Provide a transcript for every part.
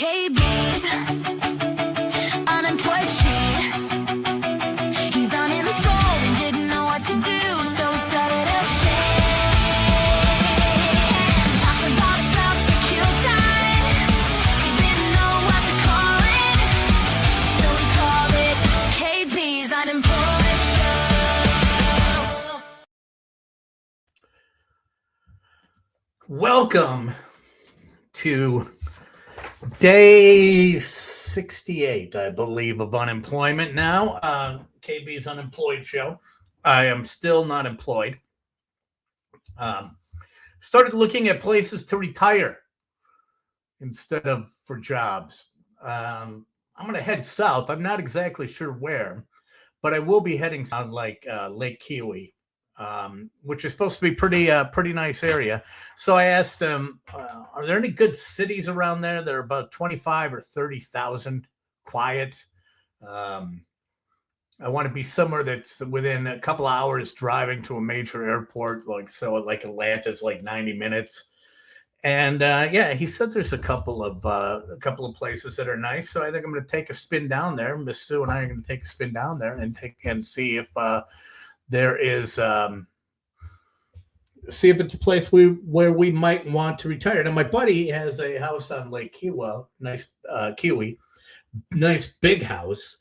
KB's unemployed sheet. He's unemployed and didn't know what to do, so he started a shit. Toss about stuff to kill time. He didn't know what to call it, so he called it KB's Unemployed Show. Welcome to day 68, I believe, of unemployment now. KB's Unemployed Show. I am still not employed. Started looking at places to retire instead of for jobs. I'm going to head south. I'm not exactly sure where, but I will be heading south, like Lake Kiwi, which is supposed to be pretty nice area. So I asked them, are there any good cities around there that are about 25 or 30,000 quiet? I want to be somewhere that's within a couple of hours driving to a major airport, like Atlanta's like 90 minutes. And yeah, he said there's a couple of places that are nice. So I think I'm going to take a spin down there. Miss Sue and I are going to take a spin down there and see if there is see if it's a place where we might want to retire. Now, my buddy has a house on Lake Kiwi, nice big house,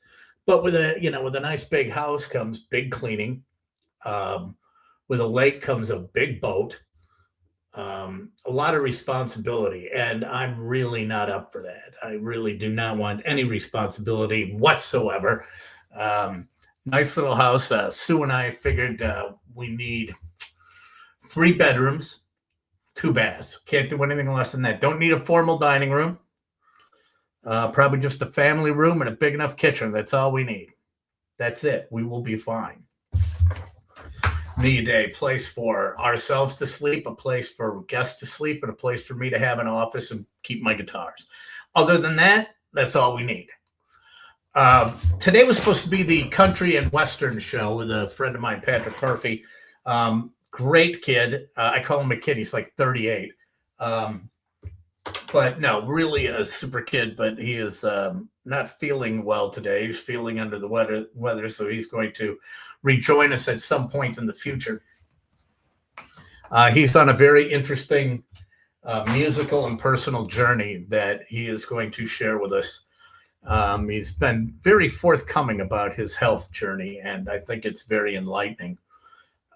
but with a nice big house comes big cleaning. With a lake comes a big boat, a lot of responsibility, and I'm really not up for that. I really do not want any responsibility whatsoever. Nice little house. Sue and I figured we need 3 bedrooms, 2 baths. Can't do anything less than that. Don't need a formal dining room. Probably just a family room and a big enough kitchen. That's all we need. That's it. We will be fine. Need a place for ourselves to sleep, a place for guests to sleep, and a place for me to have an office and keep my guitars. Other than that, that's all we need. Today was supposed to be the country and western show with a friend of mine, Patrick Murphy. Great kid. I call him a kid. He's like 38. But no, really a super kid, but he is not feeling well today. He's feeling under the weather, so he's going to rejoin us at some point in the future. He's on a very interesting musical and personal journey that he is going to share with us. He's been very forthcoming about his health journey, and I think it's very enlightening.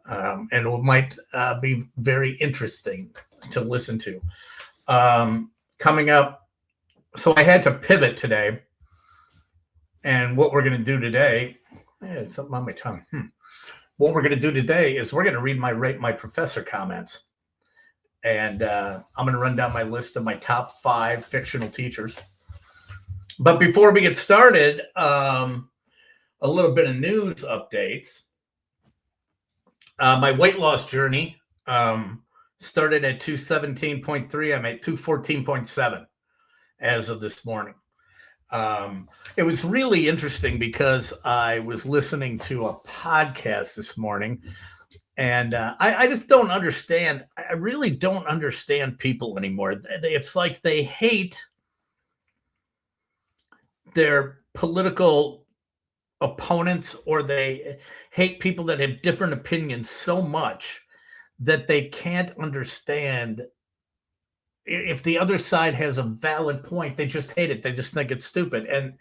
And it might be very interesting to listen to. Coming up, so I had to pivot today, and what we're going to do today, something on my tongue. What we're going to do today is we're going to read my Rate My Professor comments, and I'm going to run down my list of my top 5 fictional teachers. But before we get started, a little bit of news updates. My weight loss journey started at 217.3. I'm at 214.7 as of this morning. It was really interesting because I was listening to a podcast this morning, and I just don't understand. I really don't understand people anymore. It's like they hate their political opponents, or they hate people that have different opinions so much that they can't understand if the other side has a valid point. They just hate it. They just think it's stupid. And,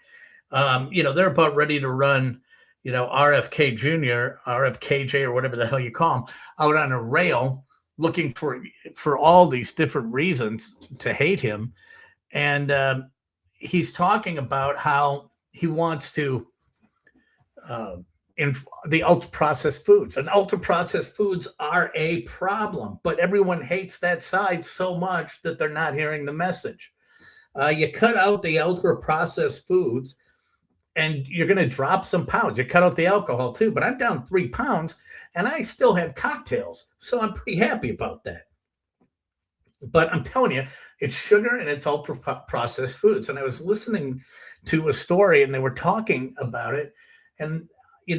they're about ready to run, RFK Jr., RFKJ, or whatever the hell you call him, out on a rail looking for all these different reasons to hate him. And he's talking about how he wants to in the ultra-processed foods. And ultra-processed foods are a problem, but everyone hates that side so much that they're not hearing the message. You cut out the ultra-processed foods, and you're going to drop some pounds. You cut out the alcohol too, but I'm down 3 pounds, and I still had cocktails, so I'm pretty happy about that. But I'm telling you, it's sugar and it's ultra-processed foods. And I was listening to a story, and they were talking about it, and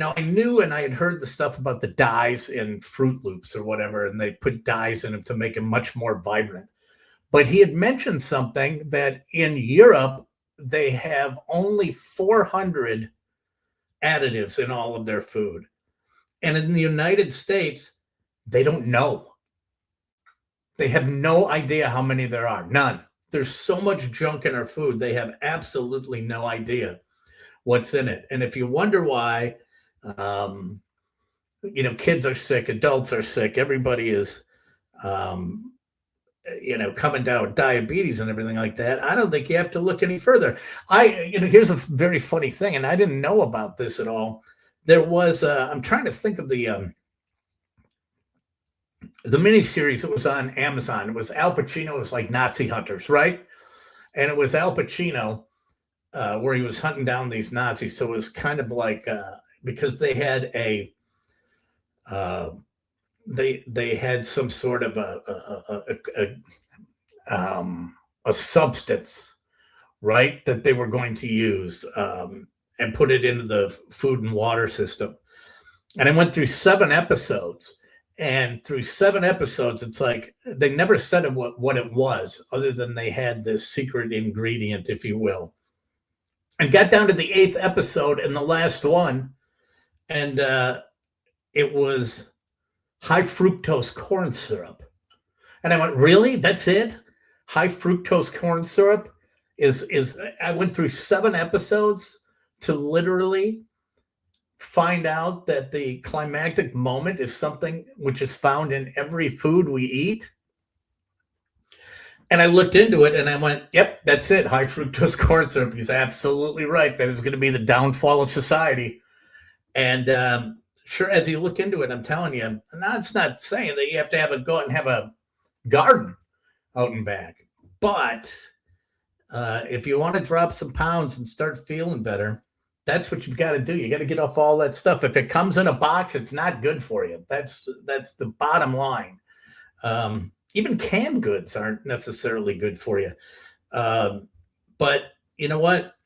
I knew, and I had heard the stuff about the dyes in Fruit Loops or whatever, and they put dyes in them to make them much more vibrant. But he had mentioned something that in Europe, they have only 400 additives in all of their food. And in the United States, they don't know. They have no idea how many there are. None. There's so much junk in our food. They have absolutely no idea what's in it. And if you wonder why, um, kids are sick, adults are sick, everybody is, coming down with diabetes and everything like that. I don't think you have to look any further. Here's a very funny thing, and I didn't know about this at all. There was, I'm trying to think of the miniseries that was on Amazon. It was Al Pacino. It was like Nazi hunters, right? And it was Al Pacino where he was hunting down these Nazis. So it was kind of like because they had they had some sort of a substance, right, that they were going to use and put it into the food and water system. And I went through 7 episodes. And through 7 episodes, it's like they never said what it was, other than they had this secret ingredient, if you will. And got down to the 8th episode and the last one, and it was high fructose corn syrup. And I went, really? That's it? High fructose corn syrup is I went through 7 episodes to literally find out that the climactic moment is something which is found in every food we eat. And I looked into it and I went, yep, that's it. High fructose corn syrup. He's absolutely right. That is going to be the downfall of society. And sure, as you look into it, I'm telling you, it's not saying that you have to go out and have a garden out and back. But if you want to drop some pounds and start feeling better, that's what you've got to do. You got to get off all that stuff. If it comes in a box, it's not good for you. That's the bottom line. Even canned goods aren't necessarily good for you. But you know what?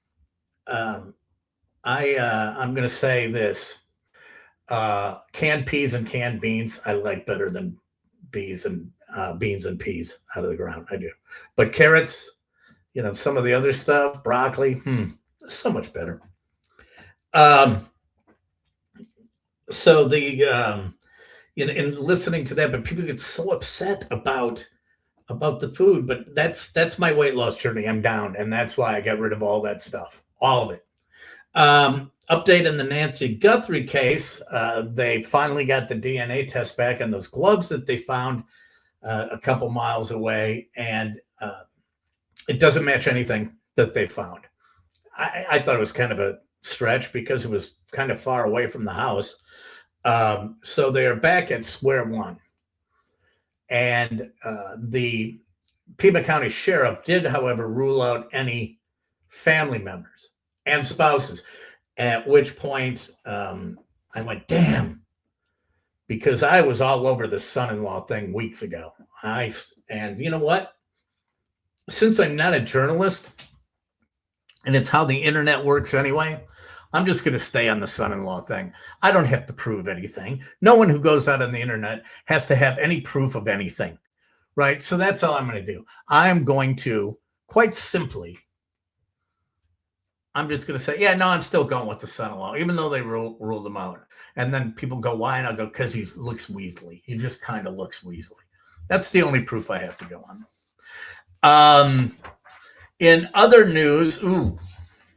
I'm going to say this. Canned peas and canned beans, I like better than beans and peas out of the ground. I do. But carrots, some of the other stuff, broccoli, so much better. So the in listening to that, but people get so upset about the food. But that's my weight loss journey. I'm down, and that's why I got rid of all that stuff, all of it. Update in the Nancy Guthrie case. They finally got the DNA test back on those gloves that they found a couple miles away, and it doesn't match anything that they found. I thought it was kind of a stretch because it was kind of far away from the house. So they're back at square one. And the Pima County Sheriff did, however, rule out any family members and spouses, at which point I went, damn, because I was all over the son-in-law thing weeks ago. And you know what? Since I'm not a journalist, and it's how the internet works anyway, I'm just going to stay on the son-in-law thing. I don't have to prove anything. No one who goes out on the internet has to have any proof of anything, right? So that's all I'm going to do. I'm going to, quite simply, I'm just going to say, yeah, no, I'm still going with the son-in-law, even though they ruled him out. And then people go, why? And I'll go, because he looks weaselly. He just kind of looks weaselly. That's the only proof I have to go on. In other news,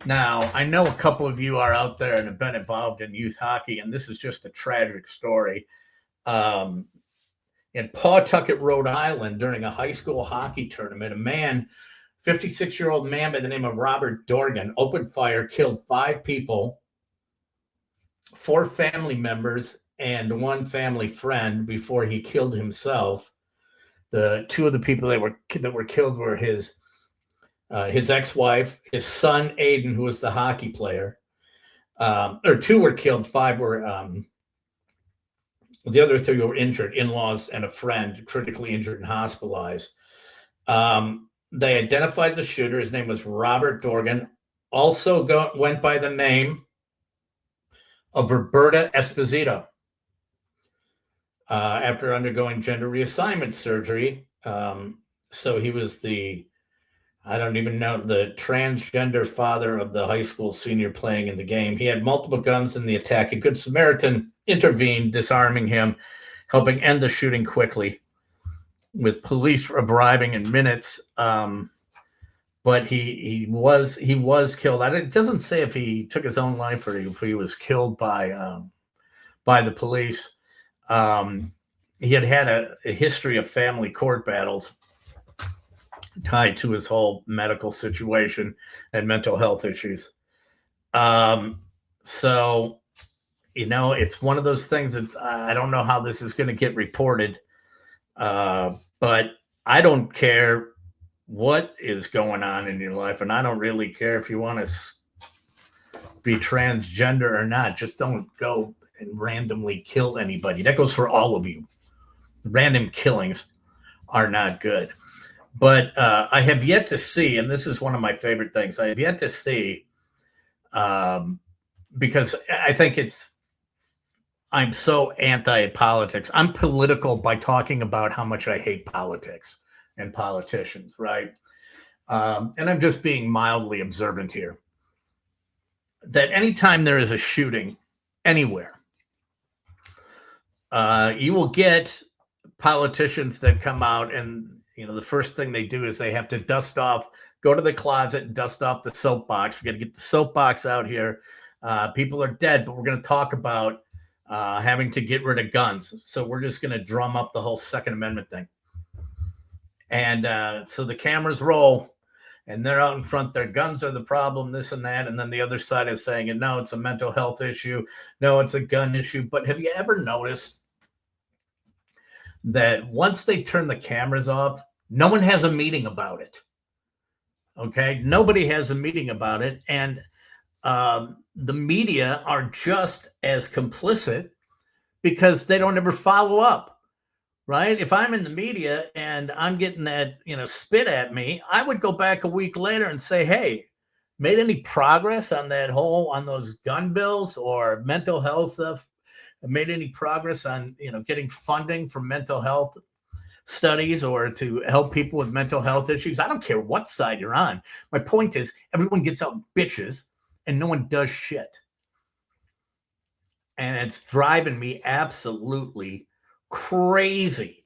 now I know a couple of you are out there and have been involved in youth hockey, and this is just a tragic story. In Pawtucket, Rhode Island, during a high school hockey tournament, a man, 56-year-old man by the name of Robert Dorgan, opened fire, killed 5 people, 4 family members, and 1 family friend before he killed himself. The 2 of the people that were killed were his ex-wife, his son Aiden, who was the hockey player. 2 were killed, 5 were the other 3 were injured, in-laws and a friend, critically injured and hospitalized. They identified the shooter. His name was Robert Dorgan. Also went by the name of Roberta Esposito. After undergoing gender reassignment surgery, So he was I don't even know, the transgender father of the high school senior playing in the game. He had multiple guns in the attack. A Good Samaritan intervened, disarming him, helping end the shooting quickly, with police arriving in minutes. But he was killed. It doesn't say if he took his own life or if he was killed by the police. He had a history of family court battles tied to his whole medical situation and mental health issues. So, it's one of those things that I don't know how this is going to get reported, but I don't care what is going on in your life, and I don't really care if you want to be transgender or not. Just don't go and randomly kill anybody. That goes for all of you. Random killings are not good. But I have yet to see, and this is one of my favorite things, I have yet to see, because I think I'm so anti-politics. I'm political by talking about how much I hate politics and politicians, right? And I'm just being mildly observant here. That anytime there is a shooting anywhere, you will get politicians that come out and, the first thing they do is they have to dust off, go to the closet and dust off the soapbox. We got to get the soapbox out here. People are dead, but we're going to talk about having to get rid of guns. So we're just going to drum up the whole Second Amendment thing. And so the cameras roll and they're out in front. Their guns are the problem, this and that. And then the other side is saying, no, it's a mental health issue. No, it's a gun issue. But have you ever noticed that once they turn the cameras off, no one has a meeting about it? Okay. Nobody has a meeting about it. And the media are just as complicit because they don't ever follow up, right? If I'm in the media and I'm getting that, spit at me, I would go back a week later and say, hey, made any progress on those gun bills or mental health stuff? Made any progress on, getting funding for mental health studies or to help people with mental health issues? I don't care what side you're on. My point is everyone gets out and bitches and no one does shit. And it's driving me absolutely crazy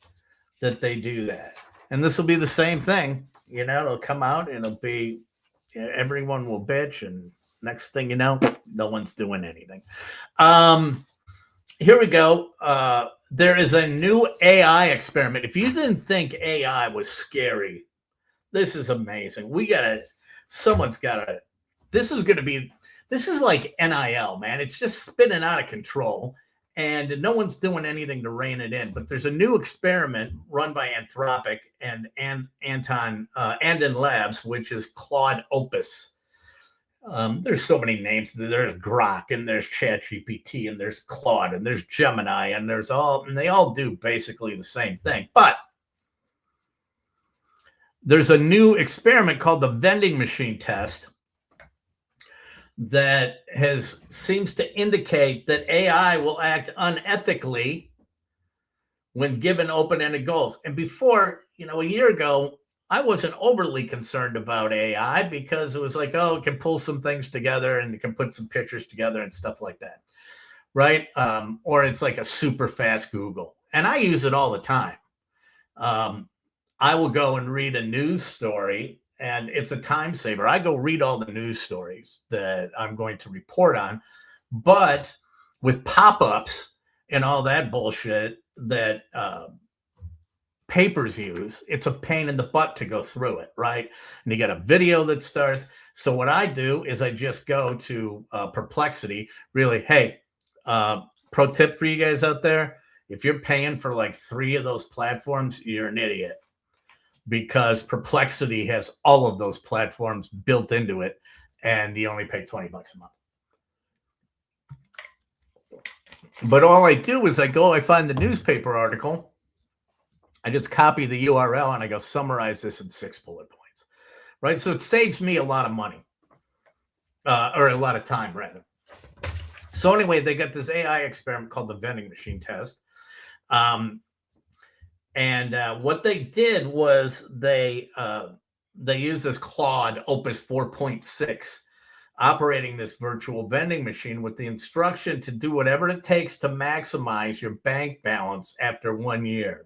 that they do that. And this will be the same thing. It'll come out and it'll be, everyone will bitch. And next thing you know, no one's doing anything. Here we go. There is a new AI experiment. If you didn't think AI was scary, this is amazing. This is like NIL, man. It's just spinning out of control and no one's doing anything to rein it in. But there's a new experiment run by Anthropic and Andon Labs, which is Claude Opus. There's so many names. There's Grok and there's ChatGPT and there's Claude and there's Gemini and they all do basically the same thing. But there's a new experiment called the vending machine test that seems to indicate that AI will act unethically when given open-ended goals. And before, a year ago, I wasn't overly concerned about AI because it was like, it can pull some things together and it can put some pictures together and stuff like that, right? Or it's like a super fast Google. And I use it all the time. I will go and read a news story and it's a time saver. I go read all the news stories that I'm going to report on, but with pop-ups and all that bullshit that papers use, it's a pain in the butt to go through it, right? And you got a video that starts. So what I do is I just go to Perplexity. Really, hey, pro tip for you guys out there: if you're paying for like 3 of those platforms, you're an idiot, because Perplexity has all of those platforms built into it, and you only pay $20 a month. But all I do is I find the newspaper article, I just copy the URL and I go summarize this in 6 bullet points, right? So it saves me a lot of money, or a lot of time, rather. So anyway, they got this AI experiment called the vending machine test. And And what they did was they used this Claude Opus 4.6, operating this virtual vending machine with the instruction to do whatever it takes to maximize your bank balance after 1 year.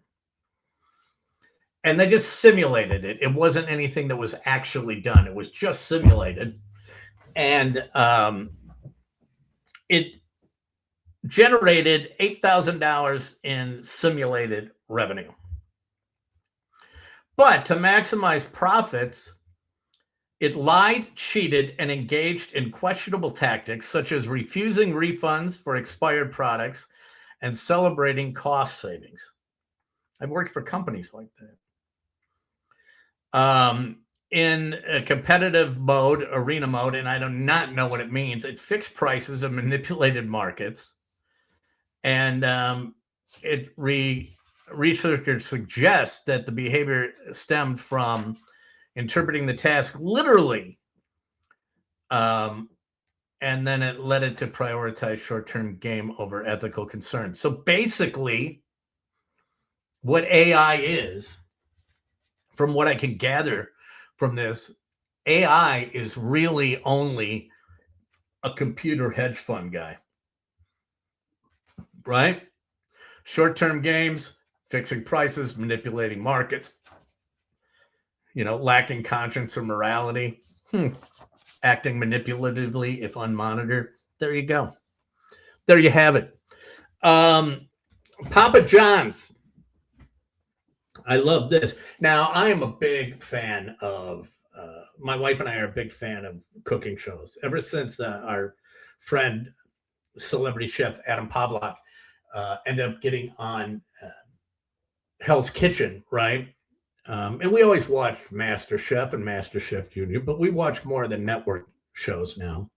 And they just simulated it. It wasn't anything that was actually done. It was just simulated. And it generated $8,000 in simulated revenue. But to maximize profits, it lied, cheated, and engaged in questionable tactics such as refusing refunds for expired products and celebrating cost savings. I've worked for companies like that. In a competitive mode, arena mode, and I do not know what it means, it fixed prices and manipulated markets. And researchers suggest that the behavior stemmed from interpreting the task literally, and then it led it to prioritize short-term gain over ethical concerns. So basically, what AI is, from what I can gather from this, AI is really only a computer hedge fund guy, right? Short-term games, fixing prices, manipulating markets, lacking conscience or morality, acting manipulatively if unmonitored. There you go. There you have it. Papa John's. I love this. Now, I am a big fan of, my wife and I are a big fan of cooking shows. Ever since our friend, celebrity chef Adam Pavlak, ended up getting on Hell's Kitchen, right? And we always watched MasterChef and MasterChef Junior, but we watch more of the network shows now.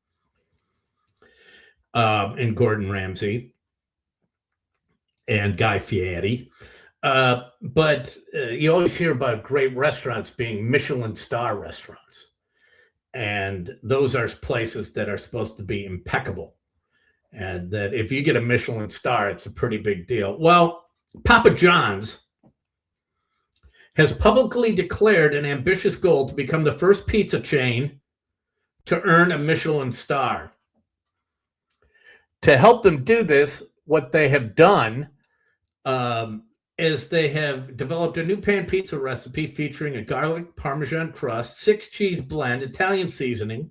And Gordon Ramsay and Guy Fieri. But you always hear about great restaurants being Michelin star restaurants. And those are places that are supposed to be impeccable. And that if you get a Michelin star, it's a pretty big deal. Well, Papa John's has publicly declared an ambitious goal to become the first pizza chain to earn a Michelin star. To help them do this, what they have done is they have developed a new pan pizza recipe featuring a garlic Parmesan crust, 6-cheese blend, Italian seasoning,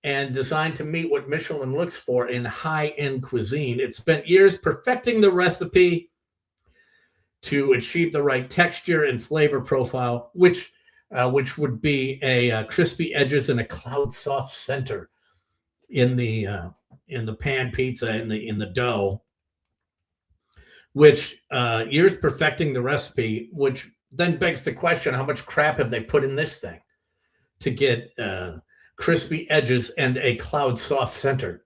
and designed to meet what Michelin looks for in high-end cuisine. It spent years perfecting the recipe to achieve the right texture and flavor profile, which would be a crispy edges and a cloud soft center in the pan pizza in the dough. Which years perfecting the recipe, which then begs the question: how much crap have they put in this thing to get crispy edges and a cloud soft center?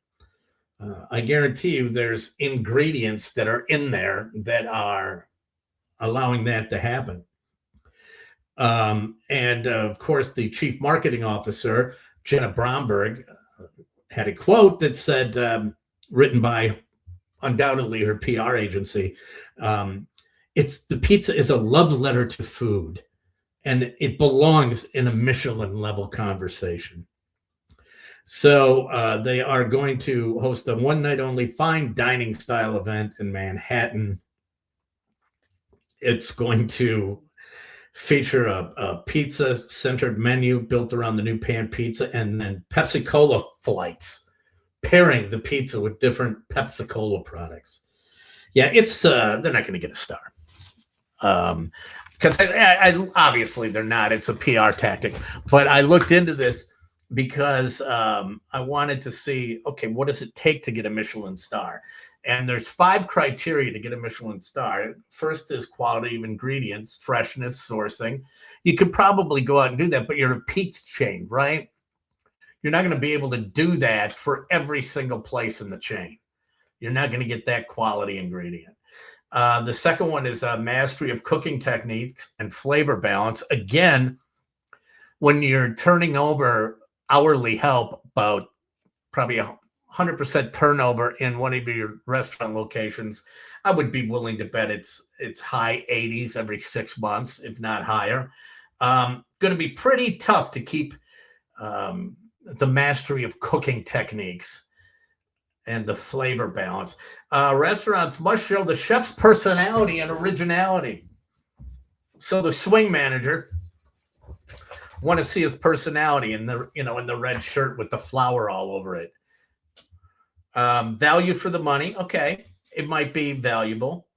I guarantee you, there's ingredients that are in there that are allowing that to happen. And of course, the chief marketing officer, Jenna Bromberg, had a quote that said, written by undoubtedly her PR agency, the pizza is a love letter to food, and it belongs in a Michelin level conversation. So they are going to host a one night only fine dining style event in Manhattan. It's going to feature a pizza centered menu built around the new pan pizza, and then Pepsi Cola flights, pairing the pizza with different Pepsi Cola products. Yeah, it's they're not going to get a star. Because I obviously they're not. It's a PR tactic. But I looked into this because I wanted to see, okay, what does it take to get a Michelin star? And there's 5 criteria to get a Michelin star. First is quality of ingredients, freshness, sourcing. You could probably go out and do that, but you're a pizza chain, right? You're not going to be able to do that for every single place in the chain. You're not going to get that quality ingredient. The second one is mastery of cooking techniques and flavor balance. Again, when you're turning over hourly help, about probably 100% turnover in one of your restaurant locations, I would be willing to bet it's high 80s every 6 months, if not higher. Going to be pretty tough to keep the mastery of cooking techniques and the flavor balance. Restaurants must show the chef's personality and originality. So the swing manager want to see his personality in the red shirt with the flower all over it. Value for the money, okay, it might be valuable,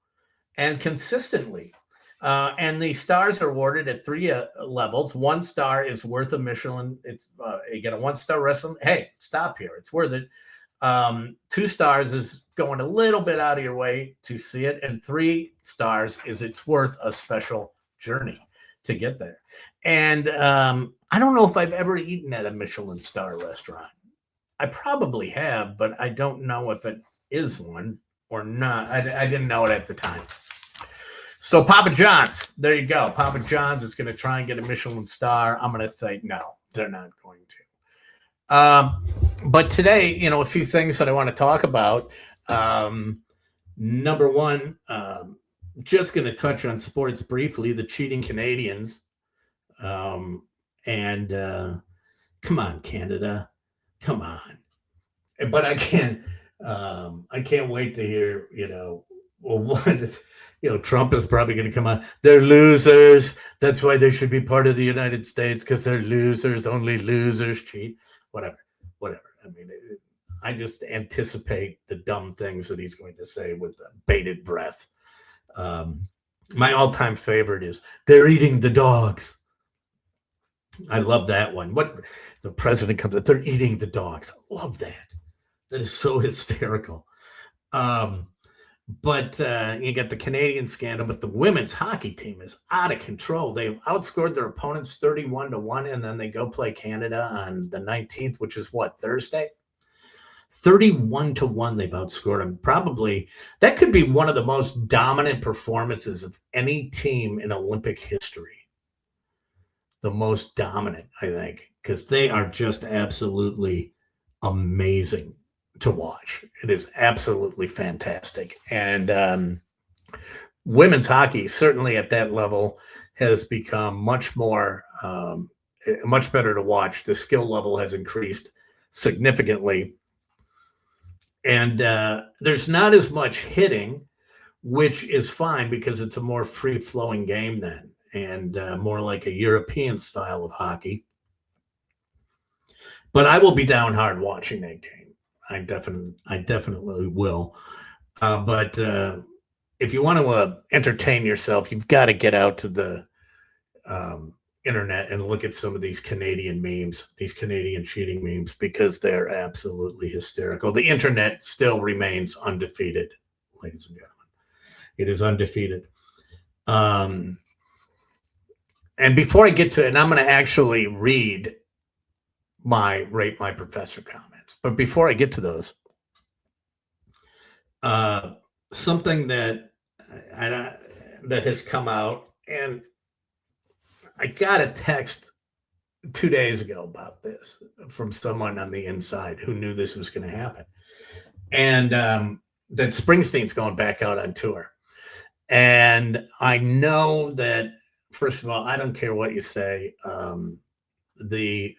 and consistently. And the stars are awarded at 3 levels. 1 star is worth a Michelin. It's you get a 1-star restaurant. Hey, stop here. It's worth it. 2 stars is going a little bit out of your way to see it, and 3 stars is it's worth a special journey to get there. And I don't know if I've ever eaten at a Michelin star restaurant. I probably have, but I don't know if it is one or not. I didn't know it at the time. So Papa John's, there you go. Papa John's is going to try and get a Michelin star. I'm going to say no, they're not going to. But today, a few things that I want to talk about. Number one, just going to touch on sports briefly, the cheating Canadians. And come on, Canada, come on. But I can't wait to hear, Trump is probably going to come on. They're losers. That's why they should be part of the United States, because they're losers. Only losers cheat. Whatever. I mean, I just anticipate the dumb things that he's going to say with bated breath. My all-time favorite is, they're eating the dogs. I love that one. What the president comes up, they're eating the dogs. I love that. That is so hysterical. But you get the Canadian scandal, but the women's hockey team is out of control. They've outscored their opponents 31-1, and then they go play Canada on the 19th, which is what, Thursday? 31-1, they've outscored them. Probably that could be one of the most dominant performances of any team in Olympic history. The most dominant, I think, because they are just absolutely amazing to watch. It is absolutely fantastic. And women's hockey, certainly at that level, has become much better to watch. The skill level has increased significantly. And there's not as much hitting, which is fine because it's a more free-flowing game then, and more like a European style of hockey. But I will be down hard watching that game. I definitely will. But if you want to entertain yourself, you've got to get out to the internet and look at some of these Canadian memes, these Canadian cheating memes, because they're absolutely hysterical. The internet still remains undefeated, ladies and gentlemen. It is undefeated. And before I get to it, and I'm going to actually read my Rate My Professor comments. But before I get to those, something that has come out, and I got a text 2 days ago about this from someone on the inside who knew this was going to happen. And that Springsteen's going back out on tour. And I know that, first of all, I don't care what you say. The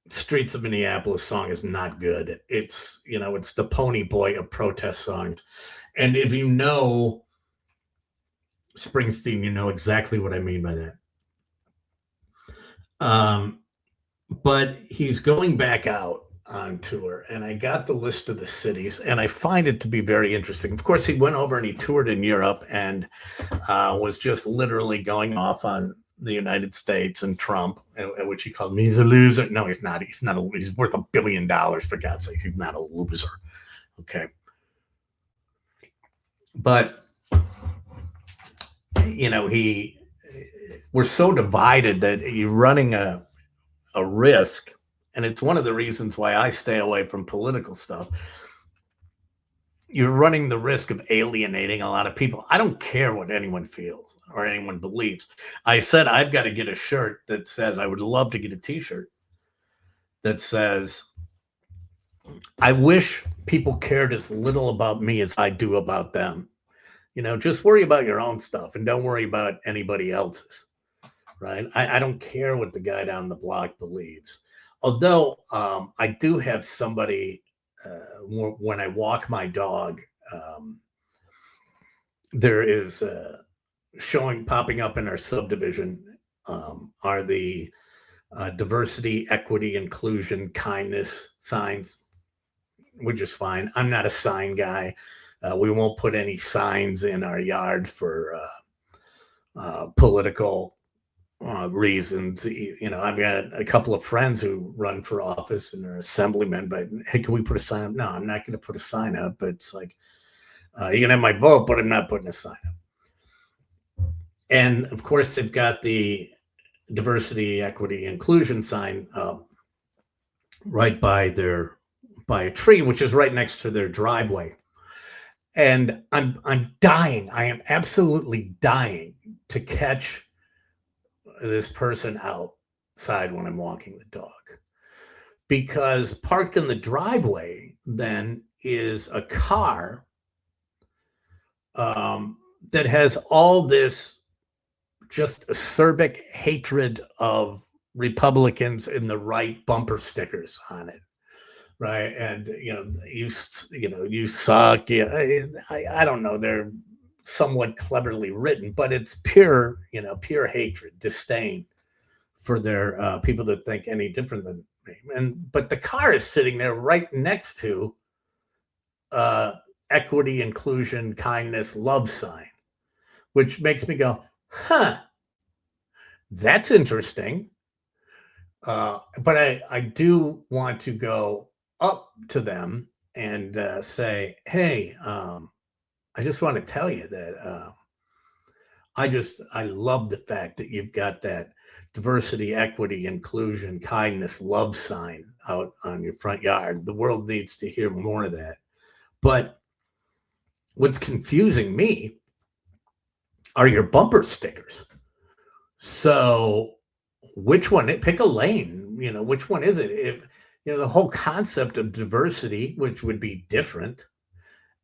Streets of Minneapolis song is not good. It's, it's the Pony Boy of protest songs. And if you know Springsteen, you know exactly what I mean by that. But he's going back out on tour, and I got the list of the cities, and I find it to be very interesting. Of course, he went over and he toured in Europe and was just literally going off on the United States and Trump, which he called me, he's a loser. No, he's not. He's worth $1 billion, for God's sake. He's not a loser. Okay. But, we're so divided that you're running a risk. And it's one of the reasons why I stay away from political stuff. You're running the risk of alienating a lot of people. I don't care what anyone feels or anyone believes. I said I've got to get a shirt that says, I would love to get a t-shirt that says, I wish people cared as little about me as I do about them. Just worry about your own stuff and don't worry about anybody else's. Right? I don't care what the guy down the block believes. Although I do have somebody when I walk my dog, um, there is popping up in our subdivision are the diversity, equity, inclusion, kindness signs, which is fine. I'm not a sign guy. We won't put any signs in our yard for political reasons. I've got a couple of friends who run for office and are assemblymen, but hey, can we put a sign up? No, I'm not going to put a sign up. But it's like, you can have my vote, but I'm not putting a sign up. And of course, they've got the diversity, equity, inclusion sign right by a tree, which is right next to their driveway. And I'm dying. I am absolutely dying to catch this person outside when I'm walking the dog. Because parked in the driveway then is a car that has all this just acerbic hatred of Republicans in the right bumper stickers on it, right? And you suck. Yeah, I don't know. They're somewhat cleverly written, but it's pure hatred, disdain for their people that think any different than me. But the car is sitting there right next to equity, inclusion, kindness, love sign, which makes me go, huh, that's interesting. But I do want to go up to them and say, hey, I just want to tell you that I love the fact that you've got that diversity, equity, inclusion, kindness, love sign out on your front yard. The world needs to hear more of that. But what's confusing me are your bumper stickers. So which one? Pick a lane. Which one is it? If the whole concept of diversity, which would be different,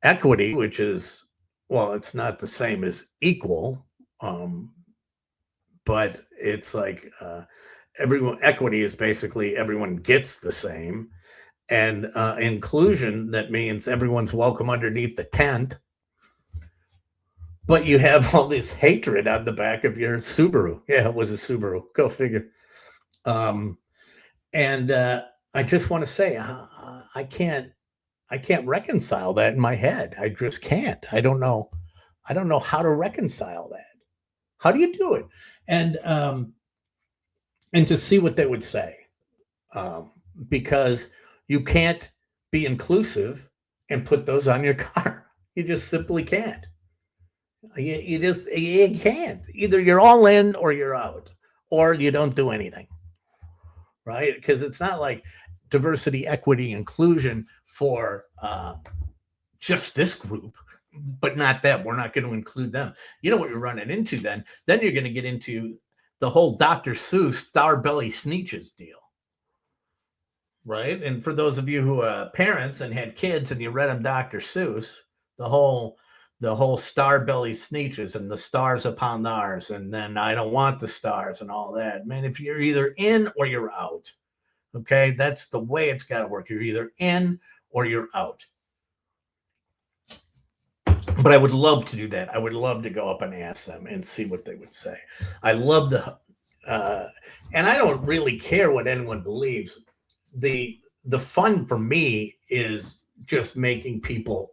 equity, which is, well, it's not the same as equal, but it's like equity is basically everyone gets the same, and inclusion, that means everyone's welcome underneath the tent. But you have all this hatred on the back of your Subaru. Yeah, it was a Subaru. Go figure. And I just want to say, I can't reconcile that in my head. I just can't. I don't know how to reconcile that. How do you do it? And to see what they would say, because you can't be inclusive and put those on your car. You just simply can't. You can't. Either you're all in or you're out, or you don't do anything, right? Because it's not like diversity, equity, inclusion for just this group, but not them. We're not going to include them. You know what you're running into then? Then you're going to get into the whole Dr. Seuss Star Belly Sneetches deal, right? And for those of you who are parents and had kids and you read them Dr. Seuss, the whole Star Belly Sneetches and the stars upon ours, and then I don't want the stars and all that. Man, if you're either in or you're out, okay, that's the way it's got to work. You're either in or you're out. But I would love to do that. I would love to go up and ask them and see what they would say. I love and I don't really care what anyone believes. The fun for me is just making people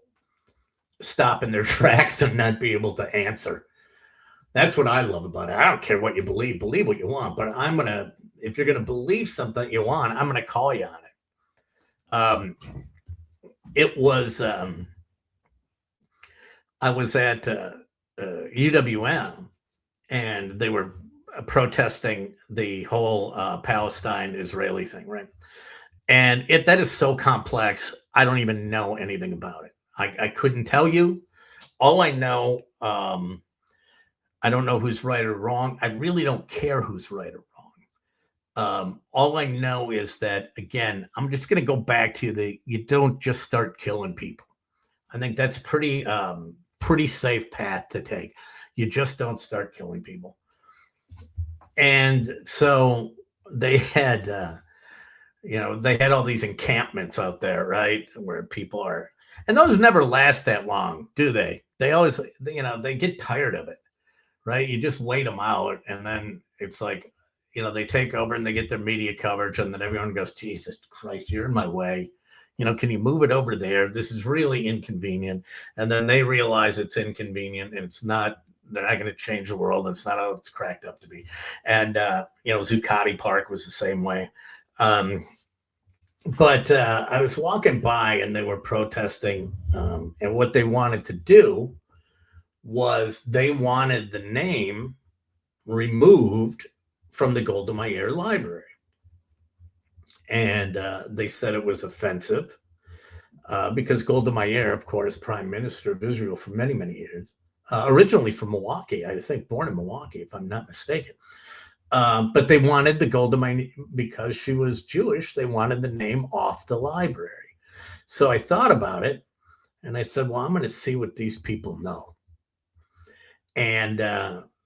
stop in their tracks and not be able to answer. That's what I love about it. I don't care what you believe what you want, but if you're gonna believe something you want, I'm gonna call you on it. It was I was at UWM, and they were protesting the whole Palestine-Israeli thing, right? And that is so complex. I don't even know anything about it. I couldn't tell you. All I know, I don't know who's right or wrong. I really don't care who's right or All I know is that, again, I'm just going to go back to you don't just start killing people. I think that's pretty safe path to take. You just don't start killing people. And so they had, they had all these encampments out there, right? Where people are, and those never last that long, do they? They always, they get tired of it, right? You just wait them out, and then it's like, they take over and they get their media coverage, and then everyone goes, Jesus Christ, you're in my way. Can you move it over there? This is really inconvenient. And then they realize it's inconvenient, and they're not going to change the world. And it's not how it's cracked up to be. And, Zuccotti Park was the same way. But I was walking by, and they were protesting. And what they wanted to do was they wanted the name removed from the Golda Meir Library. And they said it was offensive because Golda Meir, of course, Prime Minister of Israel for many, many years, originally from Milwaukee, I think born in Milwaukee, if I'm not mistaken. But they wanted the Golda Meir, because she was Jewish, they wanted the name off the library. So I thought about it, and I said, well, I'm going to see what these people know. And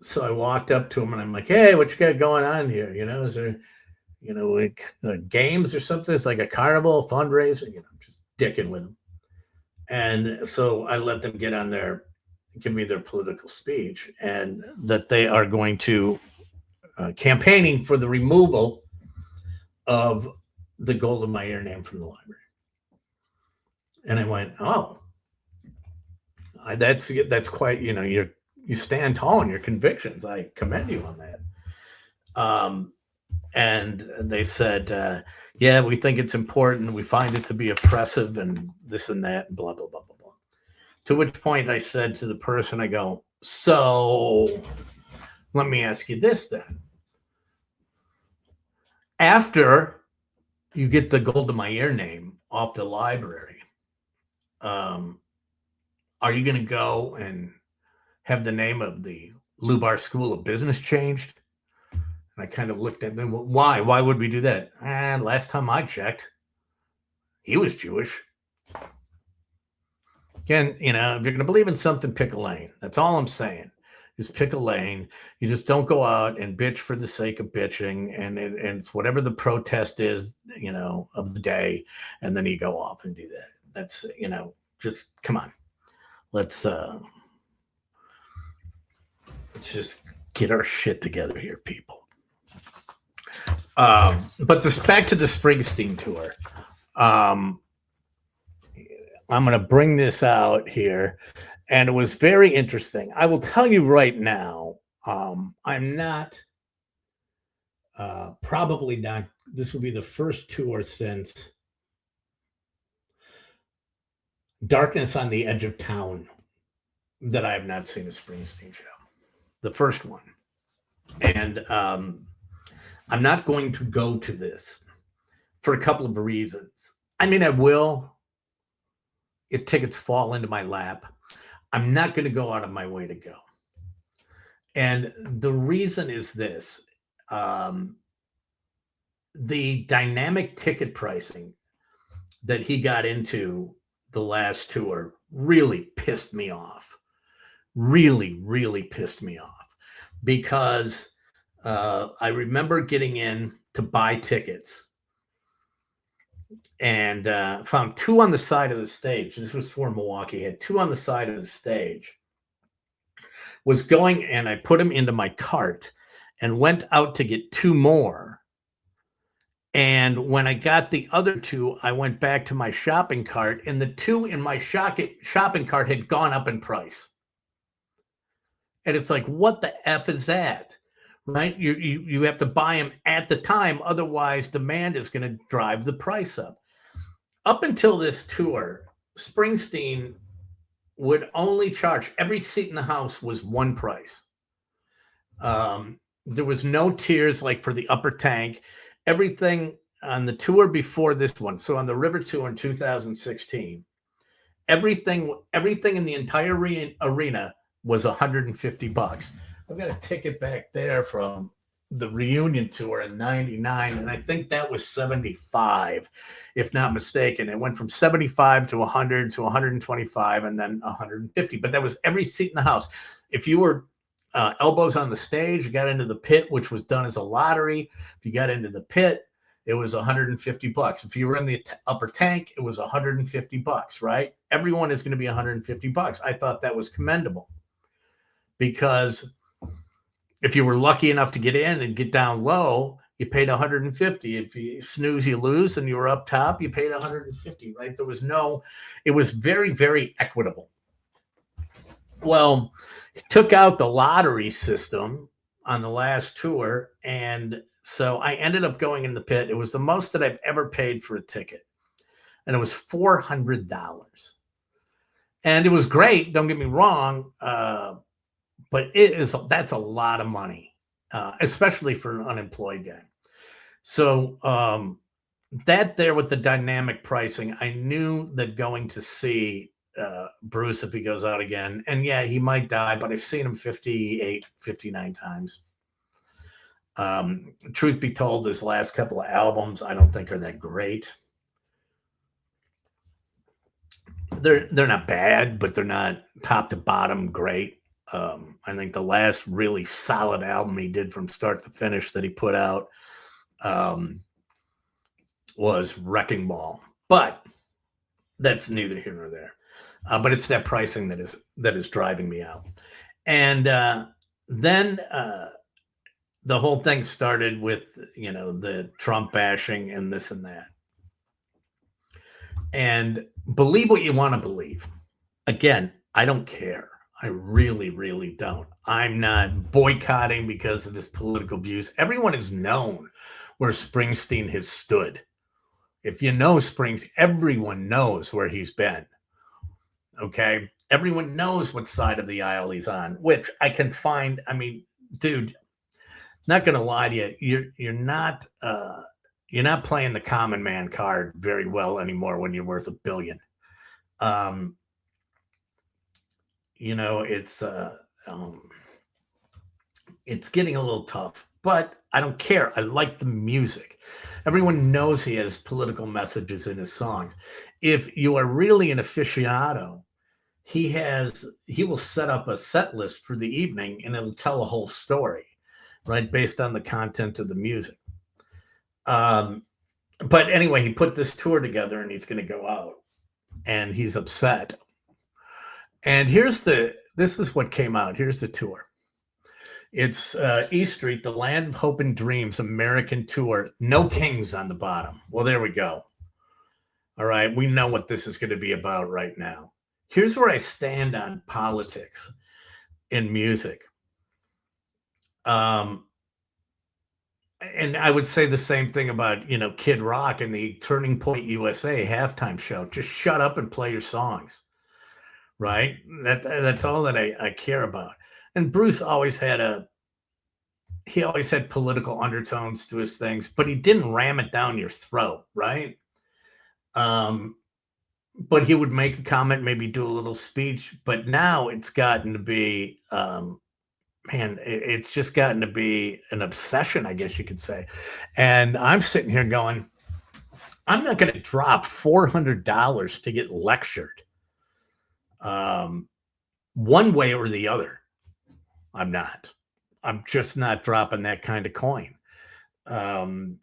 so I walked up to them, and I'm like, hey, what you got going on here? Is there, like games or something? It's like a carnival fundraiser, just dicking with them. And so I let them get on there, give me their political speech, and that they are going to campaigning for the removal of the Golda Meir name from the library. And I went, oh, that's quite, you stand tall in your convictions. I commend you on that. And they said, yeah, we think it's important. We find it to be oppressive and this and that and blah, blah, blah, blah, blah. To which point I said to the person, I go, so let me ask you this then. After you get the Golda Meir name off the library, are you going to go and have the name of the Lubar School of Business changed? And I kind of looked at them. Why? Why would we do that? Last time I checked, he was Jewish. Again, if you're going to believe in something, pick a lane. That's all I'm saying. Is pick a lane. You just don't go out and bitch for the sake of bitching, and it's whatever the protest is, of the day, and then you go off and do that. That's, just come on. Let's just get our shit together here, people. But back to the Springsteen tour. I'm going to bring this out here, and it was very interesting. I will tell you right now, I'm not, probably not, this will be the first tour since Darkness on the Edge of Town that I have not seen a Springsteen show. The first one. And I'm not going to go to this for a couple of reasons. I mean, I will if tickets fall into my lap. I'm not going to go out of my way to go. And the reason is this. The dynamic ticket pricing that he got into the last tour really pissed me off. Really, really pissed me off. Because I remember getting in to buy tickets and found two on the side of the stage. This was for Milwaukee. Had two on the side of the stage. Was going, and I put them into my cart and went out to get two more. And when I got the other two, I went back to my shopping cart, and the two in my shopping cart had gone up in price. And it's like, what the F is that? Right? You have to buy them at the time. Otherwise, demand is going to drive the price up. Up until this tour, Springsteen would only charge, every seat in the house was one price. There was no tiers like for the upper tank. Everything on the tour before this one, so on the River Tour in 2016, everything in the entire arena was $150. I've got a ticket back there from the reunion tour in 99, and I think that was 75, if not mistaken. It went from 75 to 100 to 125 and then 150, but that was every seat in the house. If you were elbows on the stage, you got into the pit, which was done as a lottery. If you got into the pit, it was $150. If you were in the upper tank, it was $150, right? Everyone is going to be $150. I thought that was commendable because if you were lucky enough to get in and get down low, you paid 150. If you snooze, you lose, and you were up top, you paid 150, right? It was very, very equitable. Well, he took out the lottery system on the last tour, and so I ended up going in the pit. It was the most that I've ever paid for a ticket, and it was $400. And it was great, don't get me wrong, but that's a lot of money, especially for an unemployed guy. So that there with the dynamic pricing, I knew that going to see Bruce if he goes out again, and yeah, he might die, but I've seen him 58, 59 times. Truth be told, his last couple of albums I don't think are that great. They're not bad, but they're not top to bottom great. I think the last really solid album he did from start to finish that he put out was Wrecking Ball, but that's neither here nor there. But it's that pricing that is driving me out. And then the whole thing started with, the Trump bashing and this and that. And believe what you want to believe. Again, I don't care. I really, really don't. I'm not boycotting because of his political views. Everyone has known where Springsteen has stood. If you know Springsteen, everyone knows where he's been. Okay? Everyone knows what side of the aisle he's on, which I can find. I mean, dude, not going to lie to you. You're not playing the common man card very well anymore when you're worth $1 billion. It's getting a little tough, but I don't care. I like the music. Everyone knows he has political messages in his songs. If you are really an aficionado, he will set up a set list for the evening and it'll tell a whole story, right? Based on the content of the music. But anyway, he put this tour together and he's going to go out and he's upset. And this is what came out. Here's the tour. It's E Street, the Land of Hope and Dreams American Tour. No Kings on the bottom. Well, there we go. All right. We know what this is going to be about right now. Here's where I stand on politics in music. And I would say the same thing about, Kid Rock and the Turning Point USA halftime show. Just shut up and play your songs. Right? That's all that I care about. And Bruce always had political undertones to his things, but he didn't ram it down your throat, right? But he would make a comment, maybe do a little speech, but now it's gotten to be, it's just gotten to be an obsession, I guess you could say. And I'm sitting here going, I'm not going to drop $400 to get lectured. One way or the other. I'm not. I'm just not dropping that kind of coin. And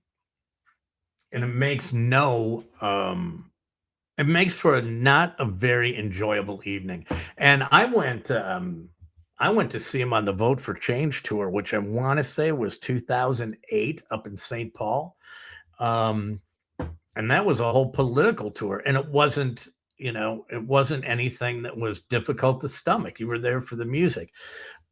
it makes it makes for not a very enjoyable evening. And I went to see him on the Vote for Change tour, which I want to say was 2008 up in St. Paul. And that was a whole political tour. And it wasn't anything that was difficult to stomach. You were there for the music.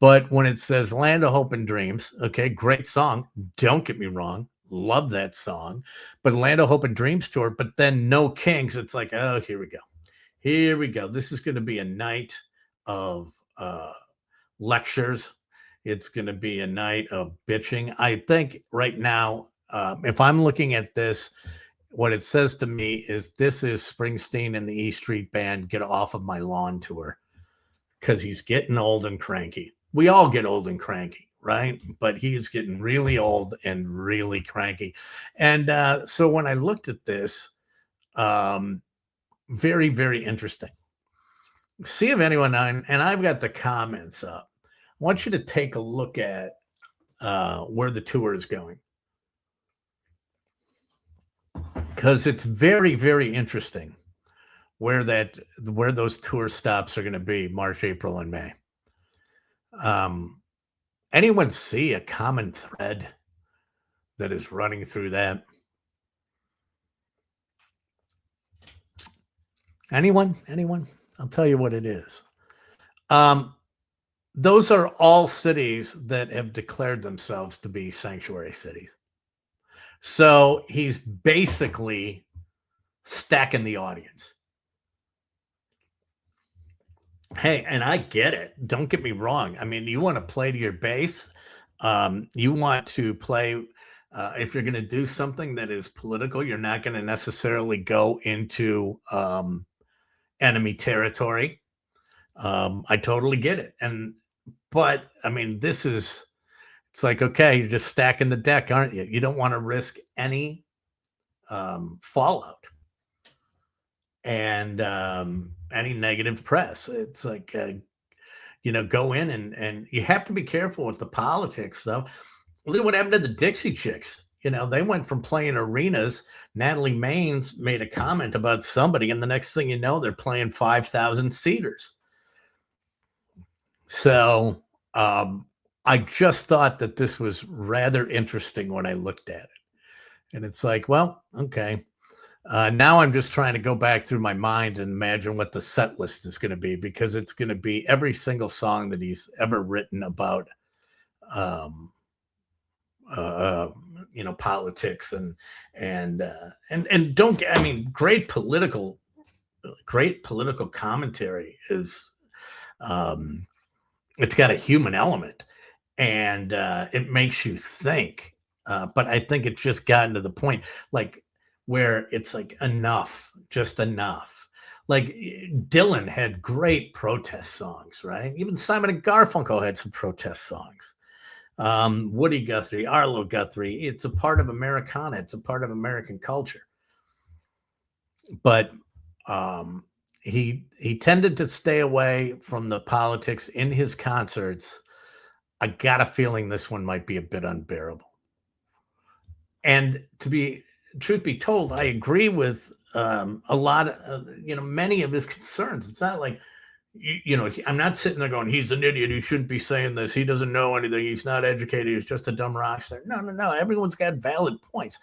But when it says Land of Hope and Dreams, okay, great song. Don't get me wrong. Love that song. But Land of Hope and Dreams tour, but then No Kings. It's like, oh, here we go. Here we go. This is going to be a night of lectures. It's going to be a night of bitching. I think right now, if I'm looking at this, what it says to me is this is Springsteen and the E Street Band Get Off of My Lawn tour, because he's getting old and cranky. We all get old and cranky, right? But he is getting really old and really cranky. And so when I looked at this, very, very interesting. See if anyone, and I've got the comments up. I want you to take a look at where the tour is going, because it's very, very interesting where those tour stops are going to be March, April, and May. Anyone see a common thread that is running through that? Anyone? I'll tell you what it is. Those are all cities that have declared themselves to be sanctuary cities. So he's basically stacking the audience. Hey, and I get it. Don't get me wrong. I mean, you want to play to your base. You want to play. If you're going to do something that is political, you're not going to necessarily go into enemy territory. I totally get it. But I mean, it's like, okay, you're just stacking the deck, aren't you? You don't want to risk any fallout and any negative press. It's like, go in and you have to be careful with the politics, though. Look at what happened to the Dixie Chicks. They went from playing arenas. Natalie Maines made a comment about somebody, and the next thing you know, they're playing 5,000 seaters. So I just thought that this was rather interesting when I looked at it. And it's like, well, okay. Now I'm just trying to go back through my mind and imagine what the set list is going to be, because it's going to be every single song that he's ever written about politics and don't get, I mean, great political commentary is it's got a human element, and it makes you think, but I think it's just gotten to the point like where it's like just enough. Like Dylan had great protest songs, right? Even Simon and Garfunkel had some protest songs. Woody Guthrie, Arlo Guthrie, it's a part of Americana. It's a part of American culture. But he tended to stay away from the politics in his concerts. I got a feeling this one might be a bit unbearable. And truth be told, I agree with a lot of, many of his concerns. It's not like, I'm not sitting there going, he's an idiot. He shouldn't be saying this. He doesn't know anything. He's not educated. He's just a dumb rock star. No. Everyone's got valid points.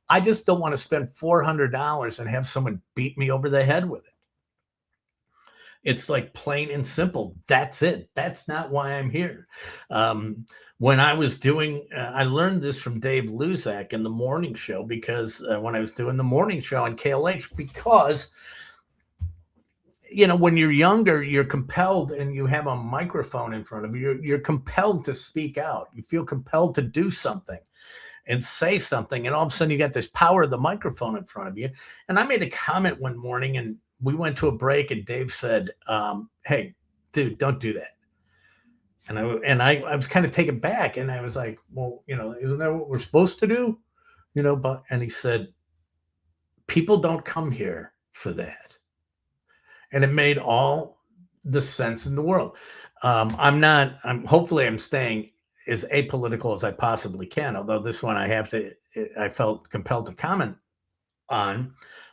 I just don't want to spend $400 and have someone beat me over the head with it. It's like plain and simple. That's it. That's not why I'm here. When I was doing, I learned this from Dave Luzak in the morning show, because when I was doing the morning show on KLH, because when you're younger, you're compelled, and you have a microphone in front of you, you're compelled to speak out. You feel compelled to do something and say something. And all of a sudden you got this power of the microphone in front of you. And I made a comment one morning, and we went to a break, and Dave said, hey, dude, don't do that. And I was kind of taken back, and I was like, well, isn't that what we're supposed to do? And he said, people don't come here for that. And it made all the sense in the world. Hopefully I'm staying as apolitical as I possibly can, although this one I felt compelled to comment on,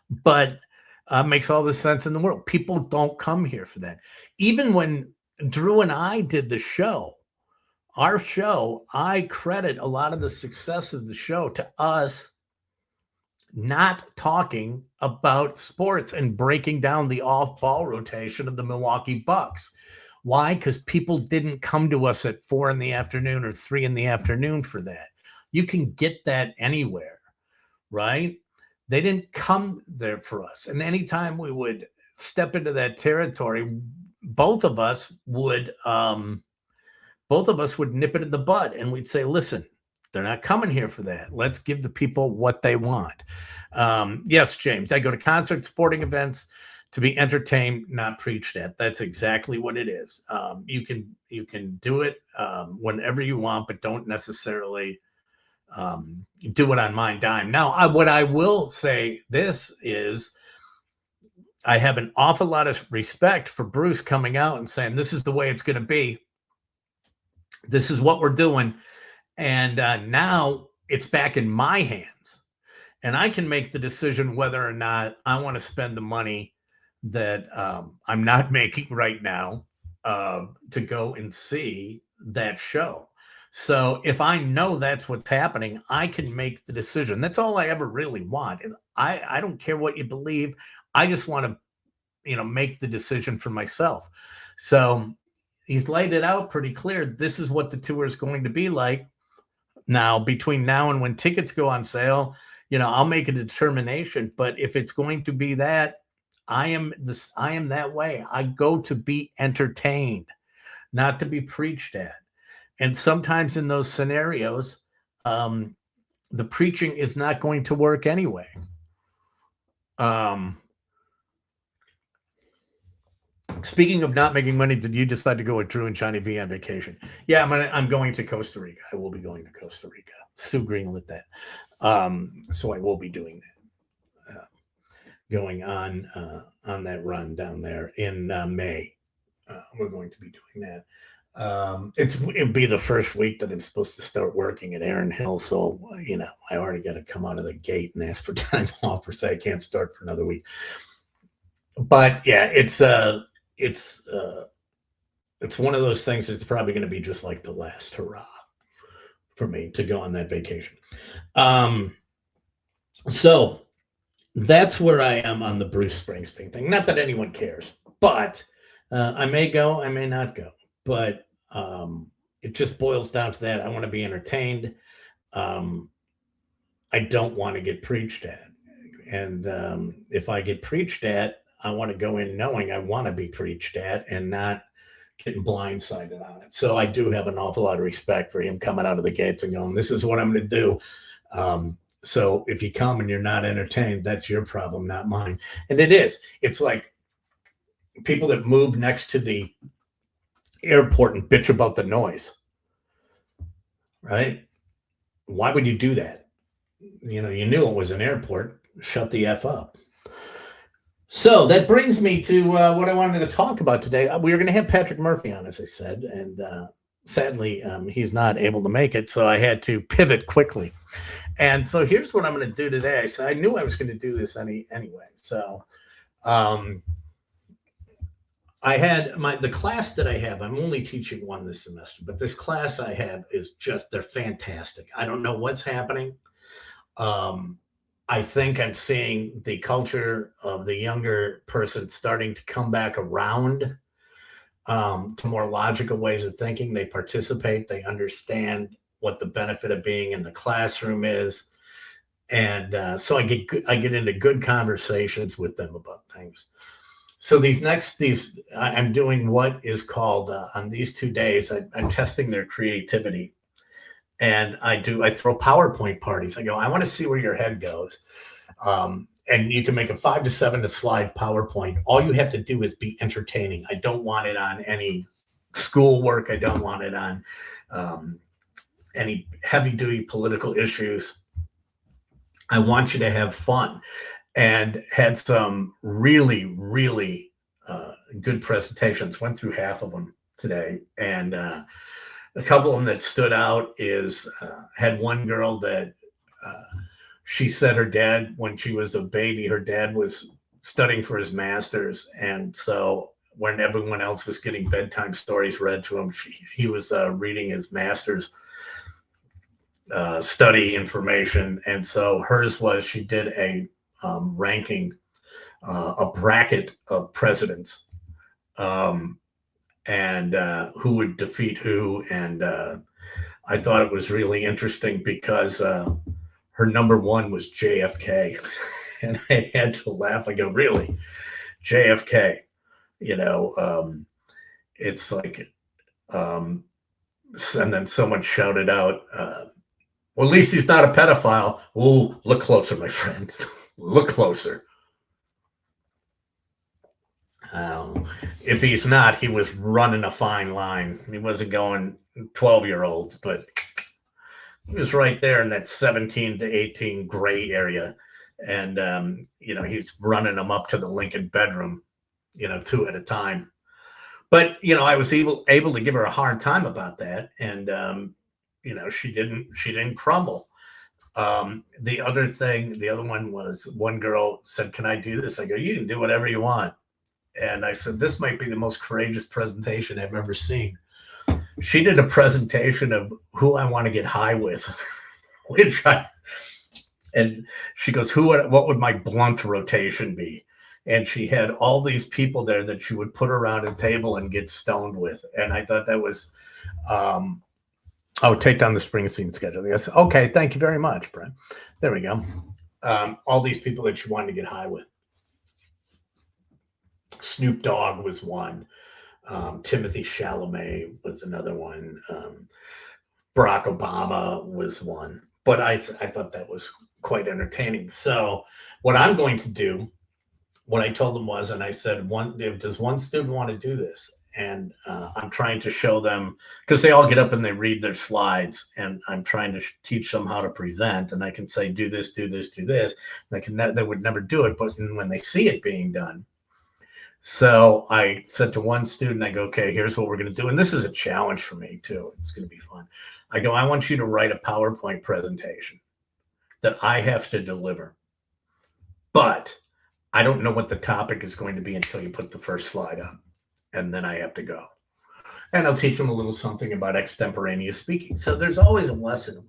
but makes all the sense in the world. People don't come here for that. Even when Drew and I did our show, I credit a lot of the success of the show to us not talking about sports and breaking down the off-ball rotation of the Milwaukee Bucks. Why? Because people didn't come to us at 4 p.m. or 3 p.m. for that. You can get that anywhere, right? They didn't come there for us. And anytime we would step into that territory, both of us would nip it in the bud, and we'd say, listen, they're not coming here for that. Let's give the people what they want. Yes, James, I go to concerts, sporting events, to be entertained, not preached at. That's exactly what it is. You can do it whenever you want, but don't necessarily do it on my dime. Now, what I will say this is, I have an awful lot of respect for Bruce coming out and saying, this is the way it's going to be. This is what we're doing. And now it's back in my hands. And I can make the decision whether or not I want to spend the money that I'm not making right now to go and see that show. So if I know that's what's happening, I can make the decision. That's all I ever really want. And I don't care what you believe. I just want to, make the decision for myself. So he's laid it out pretty clear. This is what the tour is going to be like. Now, between now and when tickets go on sale, I'll make a determination. But if it's going to be that, I am that way. I go to be entertained, not to be preached at. And sometimes in those scenarios, the preaching is not going to work anyway. Speaking of not making money, did you decide to go with Drew and Johnny V on vacation? Yeah, I'm going to Costa Rica. I will be going to Costa Rica. Sue greenlit that. So I will be doing that. Going on that run down there in May. We're going to be doing that. It'll be the first week that I'm supposed to start working at Erin Hill. So, I already got to come out of the gate and ask for time off, or say I can't start for another week. But yeah, it's one of those things that's probably going to be just like the last hurrah for me to go on that vacation. So that's where I am on the Bruce Springsteen thing. Not that anyone cares, but I may go, I may not go. But it just boils down to that. I want to be entertained. I don't want to get preached at. And if I get preached at, I want to go in knowing I want to be preached at and not getting blindsided on it. So I do have an awful lot of respect for him coming out of the gates and going, this is what I'm going to do. So if you come and you're not entertained, that's your problem, not mine. And it is. It's like people that move next to the airport and bitch about the noise, right? Why would you do that? You knew it was an airport. Shut the F up. So that brings me to what I wanted to talk about today. We were going to have Patrick Murphy on, as I said, and sadly, he's not able to make it, so I had to pivot quickly. And so here's what I'm going to do today. So I knew I was going to do this anyway. So I had the class that I have. I'm only teaching one this semester, but this class I have is they're fantastic. I don't know what's happening. I think I'm seeing the culture of the younger person starting to come back around to more logical ways of thinking. They participate. They understand what the benefit of being in the classroom is. And so I get into good conversations with them about things. So I'm doing what is called on these 2 days, I'm testing their creativity. And I throw PowerPoint parties. I go, I want to see where your head goes. And you can make a 5 to 7 slide PowerPoint. All you have to do is be entertaining. I don't want it on any schoolwork. I don't want it on any heavy duty political issues. I want you to have fun. And had some really, really good presentations. Went through half of them today. And a couple of them that stood out is had one girl that she said her dad, when she was a baby, her dad was studying for his master's. And so when everyone else was getting bedtime stories read to him, he was reading his master's study information. And so hers was, she did a ranking, a bracket of presidents. And who would defeat who. And I thought it was really interesting because her number one was JFK. And I had to laugh. I go, really? JFK? It's like, and then someone shouted out, well, at least he's not a pedophile. Oh, look closer, my friend. Look closer. If he's not, he was running a fine line. He wasn't going 12-year-olds, but he was right there in that 17 to 18 gray area. And, he's running them up to the Lincoln bedroom, two at a time. But, I was able to give her a hard time about that. And, she didn't crumble. The other one was, one girl said, "Can I do this?" I go, "You can do whatever you want." And I said, "This might be the most courageous presentation I've ever seen." She did a presentation of who I want to get high with, and she goes, what would my blunt rotation be? And she had all these people there that she would put around a table and get stoned with. And I thought that was, take down the Springsteen schedule. Yes. Okay. Thank you very much, Brent. There we go. All these people that she wanted to get high with. Snoop Dogg was one. Timothy Chalamet was another one. Barack Obama was one. But I thought that was quite entertaining. So what I'm going to do, what I told them was, and I said, does one student want to do this? And I'm trying to show them, because they all get up and they read their slides, and I'm trying to teach them how to present. And I can say, do this, do this, do this. They would never do it, but when they see it being done. So I said to one student, I go, "Okay, here's what we're going to do." And this is a challenge for me too. It's going to be fun. I go, "I want you to write a PowerPoint presentation that I have to deliver, but I don't know what the topic is going to be until you put the first slide up. And then I have to go." And I'll teach them a little something about extemporaneous speaking. So there's always a lesson.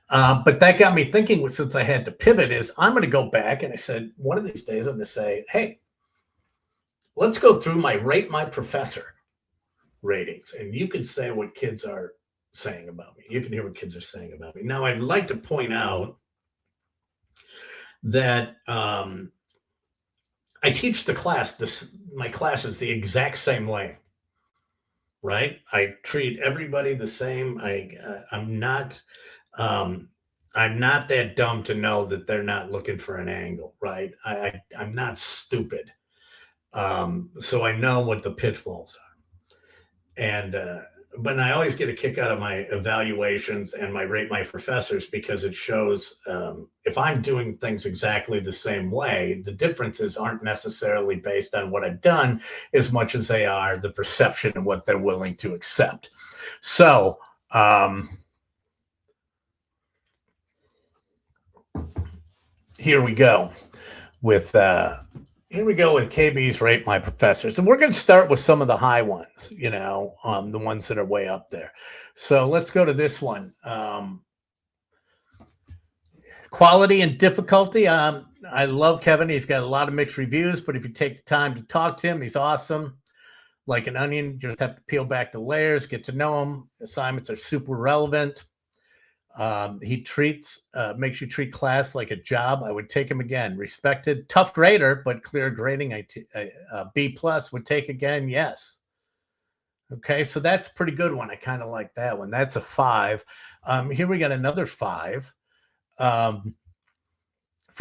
But that got me thinking, since I had to pivot, is I'm going to go back, and I said, one of these days I'm going to say, "Hey, let's go through rate my professor ratings." And you can say what kids are saying about me. You can hear what kids are saying about me. Now, I'd like to point out that I teach the class, my class is the exact same way, right? I treat everybody the same. I'm not that dumb to know that they're not looking for an angle, right? I'm not stupid. So I know what the pitfalls are. And but I always get a kick out of my evaluations and my rate my professors, because it shows if I'm doing things exactly the same way, the differences aren't necessarily based on what I've done as much as they are the perception of what they're willing to accept. So here we go with KB's Rate My Professors. And we're going to start with some of the high ones, the ones that are way up there. So let's go to this one. Quality and difficulty. I love Kevin. He's got a lot of mixed reviews, but if you take the time to talk to him, he's awesome. Like an onion, you just have to peel back the layers, get to know him. Assignments are super relevant. He makes you treat class like a job. I would take him again. Respected, tough grader, but clear grading. B+ would take again. Yes. Okay, so that's a pretty good one. I kind of like that one. That's a 5. Here we got another 5. For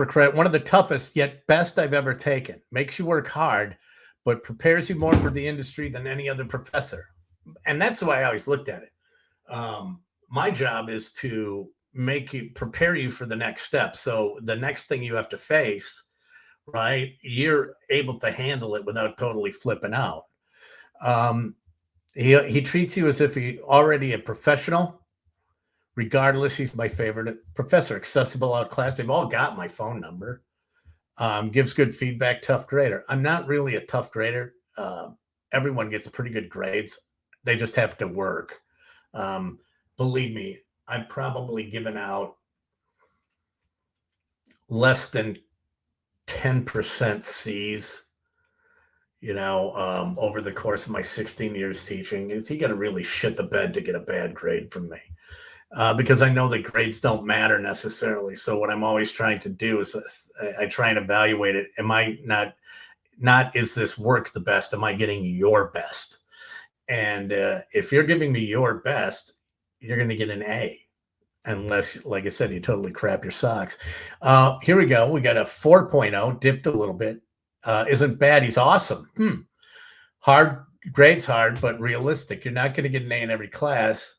credit, one of the toughest yet best I've ever taken. Makes you work hard, but prepares you more for the industry than any other professor. And that's the way I always looked at it. My job is to prepare you for the next step. So the next thing you have to face, right, you're able to handle it without totally flipping out. He treats you as if he's already a professional. Regardless, he's my favorite professor. Accessible out class. They've all got my phone number. Gives good feedback. Tough grader. I'm not really a tough grader. Everyone gets pretty good grades. They just have to work. Believe me, I've probably given out less than 10% C's, over the course of my 16 years teaching. You got to really shit the bed to get a bad grade from me. Because I know that grades don't matter necessarily. So what I'm always trying to do is I try and evaluate it. Am I not is this work the best? Am I getting your best? And if you're giving me your best, you're going to get an A, unless, like I said, you totally crap your socks. Here we go. We got a 4.0, dipped a little bit. isn't bad. He's awesome. Hard grades hard, but realistic. You're not going to get an A in every class,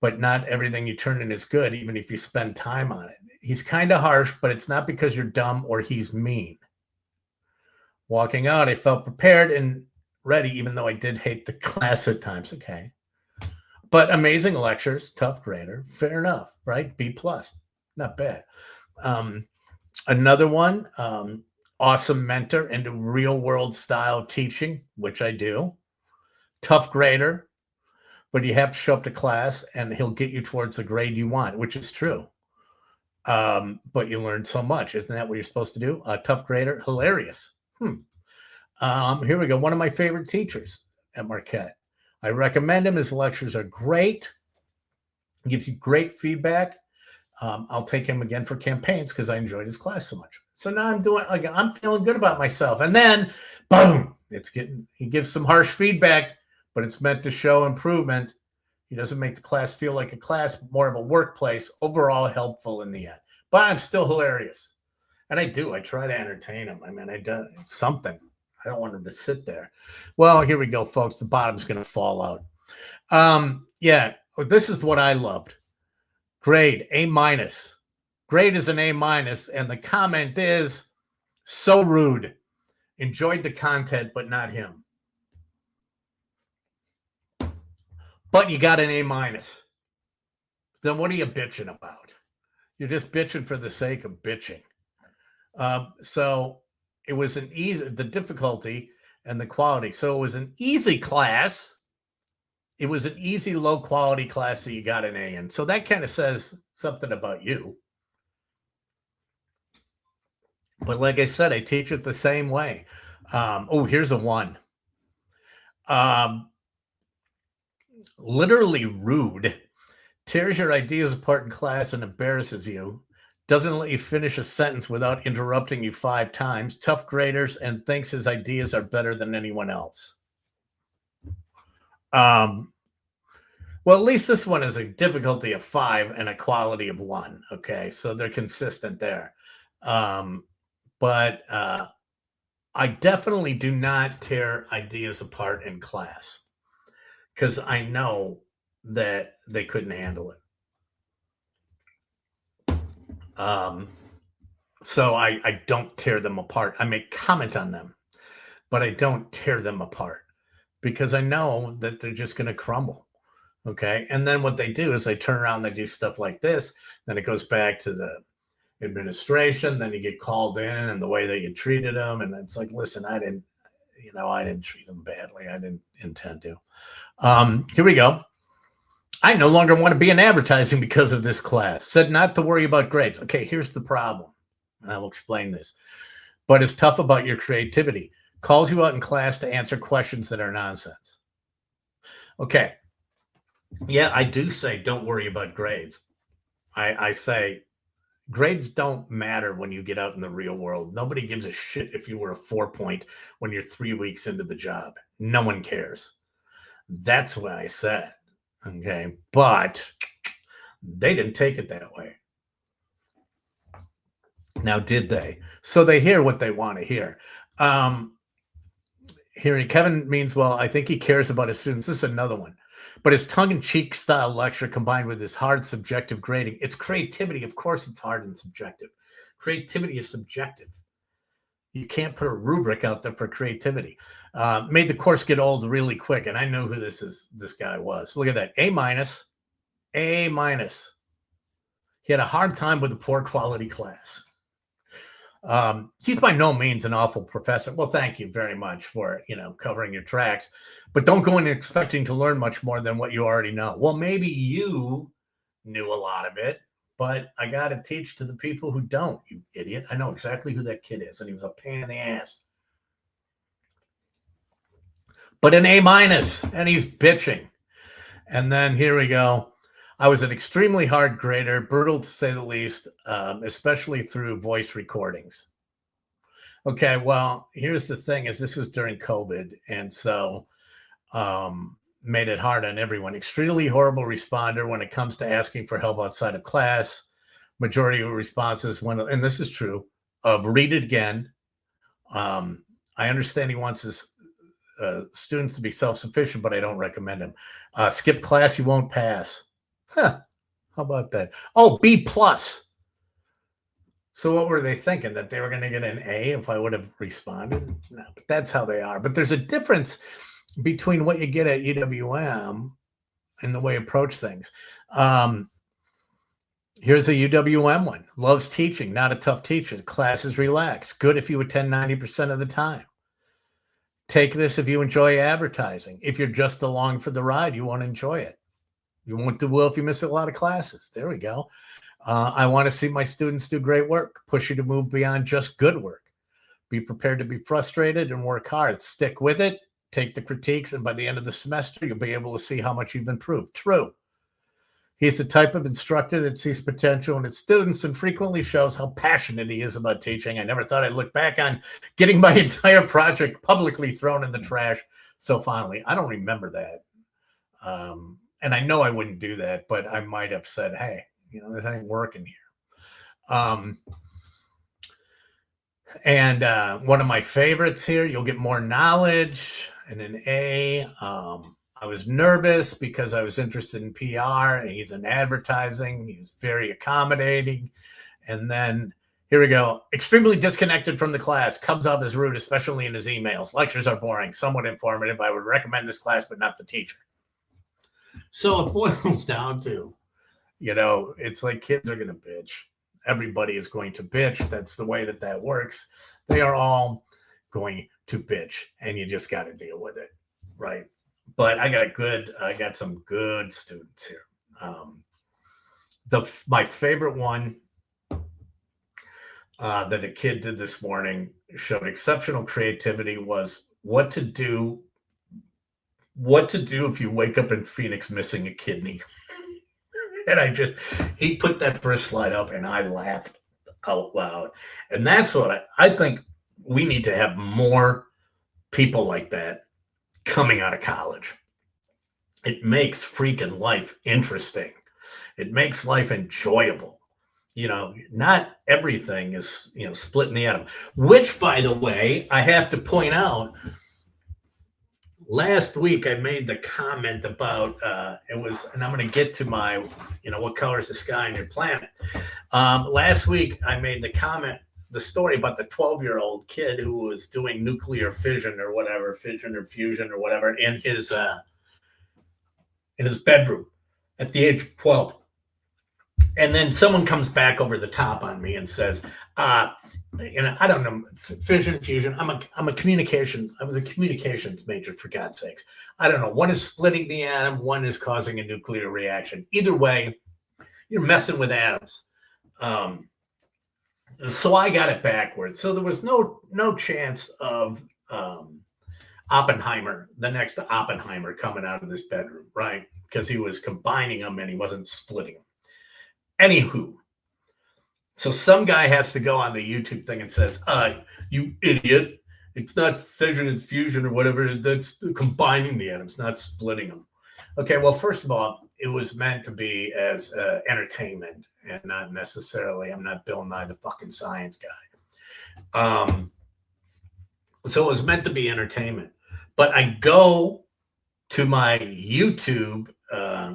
but not everything you turn in is good, even if you spend time on it. He's kind of harsh, but it's not because you're dumb or he's mean. Walking out, I felt prepared and ready, even though I did hate the class at times. Okay. But amazing lectures, tough grader. Fair enough, right? B plus. Not bad. Another one, awesome mentor into real world style teaching, which I do. Tough grader, but you have to show up to class and he'll get you towards the grade you want, which is true. But you learn so much. Isn't that what you're supposed to do? A tough grader, hilarious. Here we go. One of my favorite teachers at Marquette. I recommend him. His lectures are great. He gives you great feedback. I'll take him again for campaigns because I enjoyed his class so much. So now I'm feeling good about myself. And then, boom, he gives some harsh feedback, but it's meant to show improvement. He doesn't make the class feel like a class, but more of a workplace. Overall, helpful in the end. But I'm still hilarious. And I try to entertain him. I mean, I do something. I don't want him to sit there. Well, here we go, folks. The bottom's going to fall out. Yeah, this is what I loved. Grade, A-. Grade is an A-, and the comment is, so rude. Enjoyed the content, but not him. But you got an A-. Then what are you bitching about? You're just bitching for the sake of bitching. So it was the difficulty and the quality. So it was an easy class. It was an easy, low quality class that you got an A in. So that kind of says something about you. But like I said, I teach it the same way. Here's a 1. Literally rude. Tears your ideas apart in class and embarrasses you. Doesn't let you finish a sentence without interrupting you 5 times. Tough graders and thinks his ideas are better than anyone else. Well, at least this one is a difficulty of 5 and a quality of 1. Okay, so they're consistent there. But I definitely do not tear ideas apart in class because I know that they couldn't handle it. So I don't tear them apart. I may comment on them, but I don't tear them apart because I know that they're just going to crumble. Okay. And then what they do is they turn around, they do stuff like this. Then it goes back to the administration. Then you get called in and the way that you treated them. And it's like, listen, I didn't treat them badly. I didn't intend to. Here we go. I no longer want to be in advertising because of this class. Said not to worry about grades. Okay, here's the problem. And I will explain this. But it's tough about your creativity. Calls you out in class to answer questions that are nonsense. Okay. Yeah, I do say don't worry about grades. I say grades don't matter when you get out in the real world. Nobody gives a shit if you were a 4-point when you're 3 weeks into the job. No one cares. That's what I said. Okay, but they didn't take it that way. Now, did they? So they hear what they want to hear. Hearing Kevin means, well, I think he cares about his students. This is another one. But his tongue-in-cheek style lecture combined with his hard subjective grading, it's creativity. Of course it's hard and subjective. Creativity is subjective. You can't put a rubric out there for creativity. Made the course get old really quick, and I know who this guy was. Look at that, A-. A-. He had a hard time with a poor quality class. He's by no means an awful professor. Well, thank you very much for covering your tracks, but don't go in expecting to learn much more than what you already know. Well, maybe you knew a lot of it, but I got to teach to the people who don't, you idiot. I know exactly who that kid is, and he was a pain in the ass. But an A-, and he's bitching. And then here we go. I was an extremely hard grader, brutal to say the least, especially through voice recordings. Okay, well, here's the thing is this was during COVID, and so made it hard on everyone. Extremely horrible responder when it comes to asking for help outside of class. Majority of responses, and this is true, of read it again, I understand he wants his students to be self-sufficient, but I don't recommend him. Skip class, you won't pass. Huh. How about that? Oh, B plus. So what were they thinking? That they were going to get an A if I would have responded? No, but that's how they are. But there's a difference between what you get at UWM and the way you approach things. Here's a UWM one. Loves teaching, not a tough teacher. The class is relaxed. Good if you attend 90% of the time. Take this if you enjoy advertising. If you're just along for the ride, you won't enjoy it. You won't do well if you miss a lot of classes. There we go. I want to see my students do great work. Push you to move beyond just good work. Be prepared to be frustrated and work hard. Stick with it. Take the critiques, and by the end of the semester, you'll be able to see how much you've improved. True. He's the type of instructor that sees potential in his students and frequently shows how passionate he is about teaching. I never thought I'd look back on getting my entire project publicly thrown in the trash so fondly. I don't remember that. And I know I wouldn't do that, but I might have said, hey, this ain't working here. And one of my favorites here, you'll get more knowledge and an A. I was nervous because I was interested in PR, and he's in advertising. He's very accommodating. And then here we go. Extremely disconnected from the class. Comes off as rude, especially in his emails. Lectures are boring, somewhat informative. I would recommend this class, but not the teacher. So it boils down to, it's like kids are going to bitch. Everybody is going to bitch. That's the way that works. They are all going to bitch, and you just got to deal with it, right? But I got some good students here. My favorite one that a kid did this morning showed exceptional creativity was what to do if you wake up in Phoenix missing a kidney. And he put that first slide up, and I laughed out loud. And that's what I think we need to have more people like that coming out of college. It makes freaking life interesting. It makes life enjoyable. Not everything is, splitting the atom, which, by the way, I have to point out, last week I made the comment about, and I'm going to get to my, what color is the sky on your planet. Last week I made the story about the 12-year-old kid who was doing nuclear fission or whatever, fission or fusion or whatever in his bedroom at the age of 12. And then someone comes back over the top on me and says, I don't know, fission, fusion. I was a communications major, for God's sakes. I don't know. One is splitting the atom. One is causing a nuclear reaction. Either way, you're messing with atoms. So I got it backwards. So there was no chance of Oppenheimer, the next Oppenheimer, coming out of this bedroom, right? Because he was combining them and he wasn't splitting them. Anywho, so some guy has to go on the YouTube thing and says, you idiot, it's not fission, it's fusion or whatever. That's combining the atoms, not splitting them. Okay, well, first of all, it was meant to be as entertainment and not necessarily, I'm not Bill Nye the fucking science guy. So it was meant to be entertainment. But I go to my YouTube.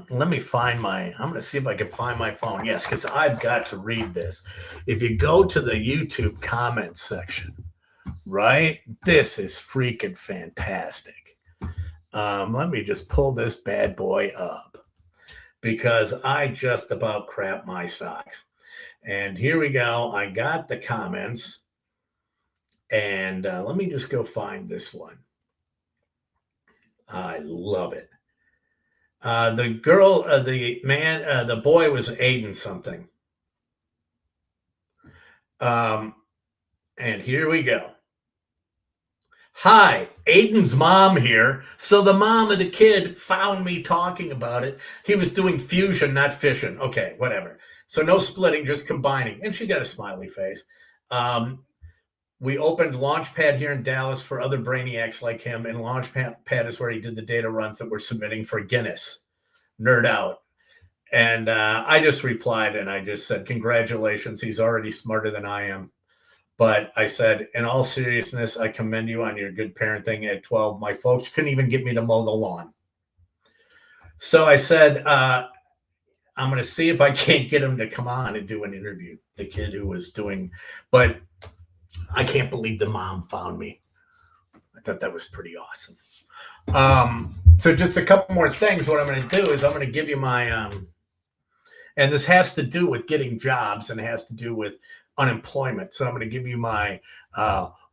Let me find I'm going to see if I can find my phone. Yes, because I've got to read this. If you go to the YouTube comments section, right, this is freaking fantastic. Let me just pull this bad boy up because I just about crap my socks. And here we go. I got the comments. And let me just go find this one. I love it. The girl, the boy was Aiden something. And here we go. Hi, Aiden's mom here. So the mom of the kid found me talking about it. He was doing fusion, not fission. Okay, whatever. So no splitting, just combining. And she got a smiley face. We opened Launchpad here in Dallas for other brainiacs like him, and Launchpad is where he did the data runs that we're submitting for Guinness. Nerd out. And I just replied, and I just said, congratulations, he's already smarter than I am. But I said, in all seriousness, I commend you on your good parenting. At 12, my folks couldn't even get me to mow the lawn. So I said, I'm going to see if I can't get him to come on and do an interview. The kid who was doing, but I can't believe the mom found me. I thought that was pretty awesome. So just a couple more things. What I'm going to do is I'm going to give you my, and this has to do with getting jobs and has to do with unemployment. So I'm going to give you my,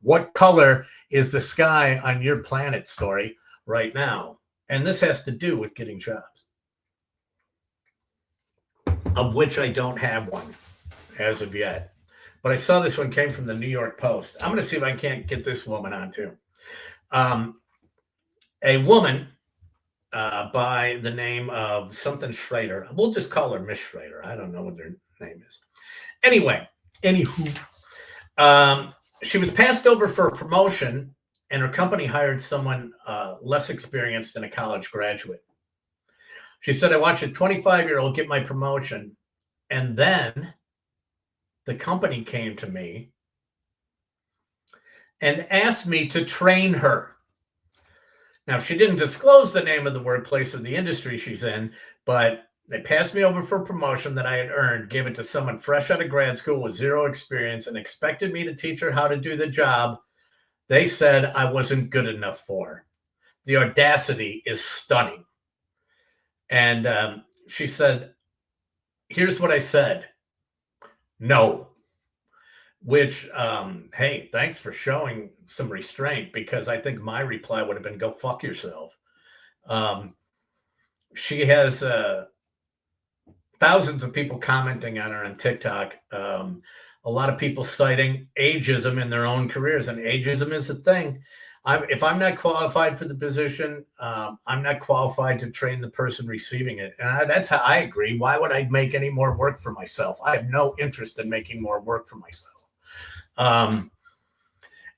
what color is the sky on your planet story right now. And this has to do with getting jobs, of which I don't have one as of yet. But I saw this one came from the New York Post. I'm going to see if I can't get this woman on too. A woman by the name of something Schrader. We'll just call her Miss Schrader. I don't know what her name is. Anyway, anywho, she was passed over for a promotion, and her company hired someone less experienced than a college graduate. She said, I watched a 25-year-old get my promotion, and then the company came to me and asked me to train her. Now, she didn't disclose the name of the workplace or the industry she's in, but they passed me over for a promotion that I had earned, gave it to someone fresh out of grad school with zero experience, and expected me to teach her how to do the job they said I wasn't good enough for. The audacity is stunning. And she said, here's what I said. No. Which, hey, thanks for showing some restraint, because I think my reply would have been, go fuck yourself. She has thousands of people commenting on her on TikTok. A lot of people citing ageism in their own careers, and ageism is a thing. If I'm not qualified for the position, I'm not qualified to train the person receiving it. And that's how I agree. Why would I make any more work for myself? I have no interest in making more work for myself.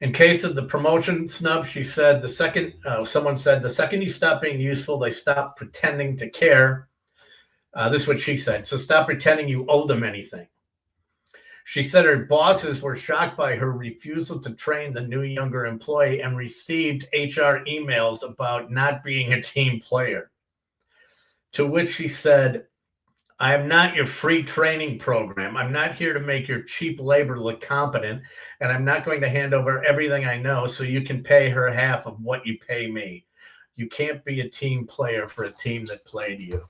In case of the promotion snub, she said, someone said, the second you stop being useful, they stop pretending to care. This is what she said. So stop pretending you owe them anything. She said her bosses were shocked by her refusal to train the new younger employee and received HR emails about not being a team player. To which she said, I am not your free training program. I'm not here to make your cheap labor look competent, and I'm not going to hand over everything I know so you can pay her half of what you pay me. You can't be a team player for a team that played you.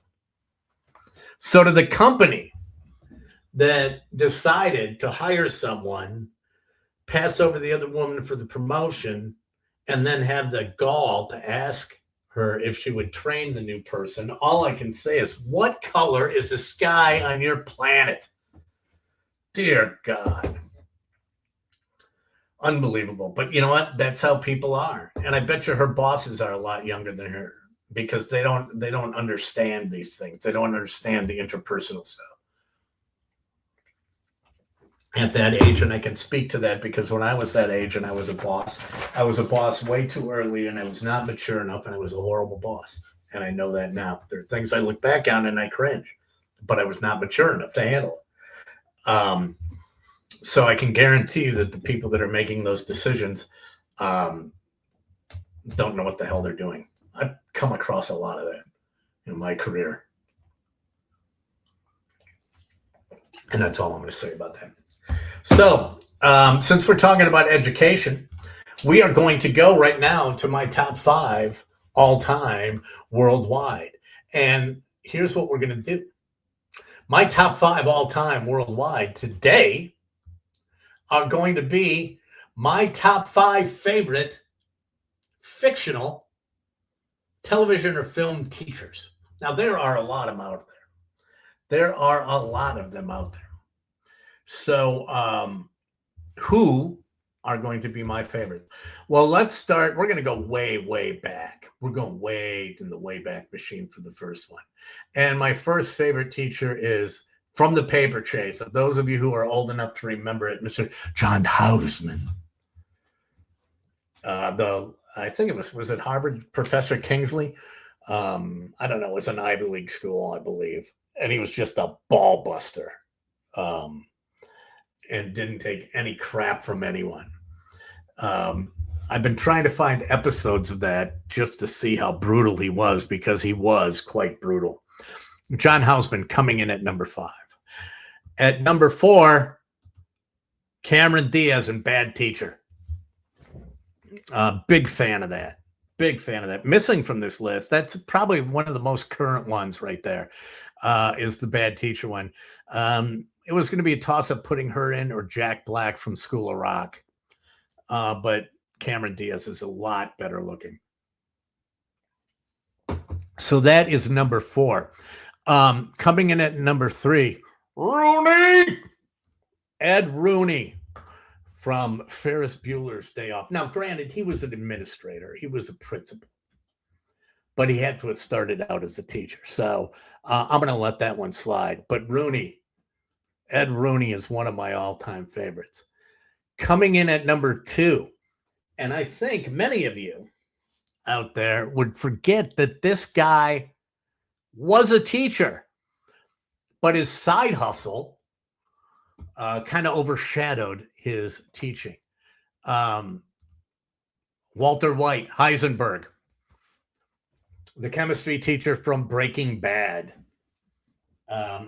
So to the company that decided to hire someone, pass over the other woman for the promotion, and then have the gall to ask her if she would train the new person, all I can say is, what color is the sky on your planet? Dear God. Unbelievable. But you know what? That's how people are. And I bet you her bosses are a lot younger than her, because they don't understand these things. They don't understand the interpersonal stuff at that age. And I can speak to that because when I was that age and I was a boss way too early, and I was not mature enough, and I was a horrible boss. And I know that now. There are things I look back on and I cringe, but I was not mature enough to handle it. So I can guarantee you that the people that are making those decisions don't know what the hell they're doing. I've come across a lot of that in my career. And that's all I'm going to say about that. So, since we're talking about education, we are going to go right now to my top 5 all-time worldwide. And here's what we're going to do. My top 5 all-time worldwide today are going to be my top 5 favorite fictional television or film teachers. Now, there are a lot of them out there. There are a lot of them out there. So, who are going to be my favorite? Well, let's start. We're going to go way, way back. We're going way in the way back machine for the first one. And my first favorite teacher is from the paper chase. Of those of you who are old enough to remember it, Mr. John Houseman. I think it was it Harvard, Professor Kingsley? I don't know. It was an Ivy League school, I believe. And he was just a ball buster. and didn't take any crap from anyone. I've been trying to find episodes of that just to see how brutal he was, because he was quite brutal. John Houseman coming in at number 5. At number 4, Cameron Diaz in Bad Teacher. Big fan of that. Big fan of that. Missing from this list, that's probably one of the most current ones right there, is the Bad Teacher one. It was going to be a toss-up putting her in or Jack Black from School of Rock. But Cameron Diaz is a lot better looking. So that is number 4. Coming in at number 3, Rooney! Ed Rooney from Ferris Bueller's Day Off. Now, granted, he was an administrator. He was a principal. But he had to have started out as a teacher. So I'm going to let that one slide. But Rooney, Ed Rooney is one of my all-time favorites. Coming in at number 2, and I think many of you out there would forget that this guy was a teacher, but his side hustle kind of overshadowed his teaching. Walter White, Heisenberg, the chemistry teacher from Breaking Bad,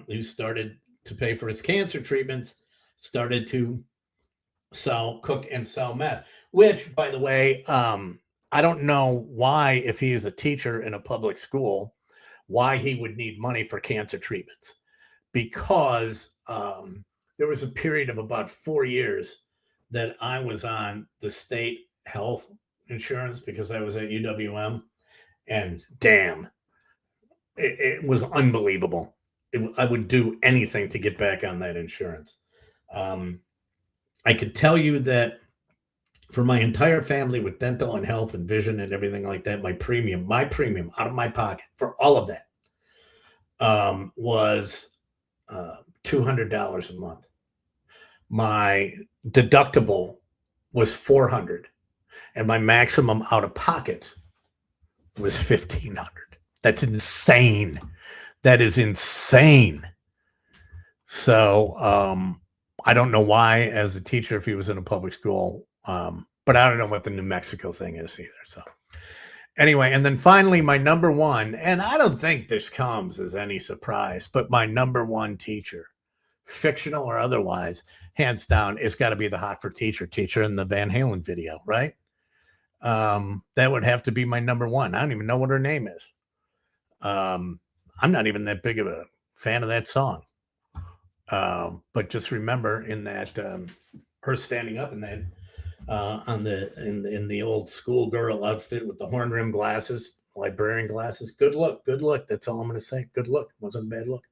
who started to pay for his cancer treatments, started to cook and sell meth, which, by the way, I don't know why, if he is a teacher in a public school, why he would need money for cancer treatments, because there was a period of about 4 years that I was on the state health insurance because I was at UWM, and damn, it was unbelievable. I would do anything to get back on that insurance. I could tell you that for my entire family with dental and health and vision and everything like that, my premium out of my pocket for all of that was $200 a month. My deductible was $400, and my maximum out of pocket was $1,500. That's insane. That is insane. So I don't know why, as a teacher, if he was in a public school, but I don't know what the New Mexico thing is either. So anyway, and then finally, my number 1, and I don't think this comes as any surprise, but my number 1 teacher, fictional or otherwise, hands down, it's got to be the Hot for Teacher in the Van Halen video, right? That would have to be my number 1. I don't even know what her name is. I'm not even that big of a fan of that song. But just remember in that her standing up in that in the old schoolgirl outfit with the horn rim glasses, librarian glasses. Good look. That's all I'm going to say. Good look. Wasn't a bad look.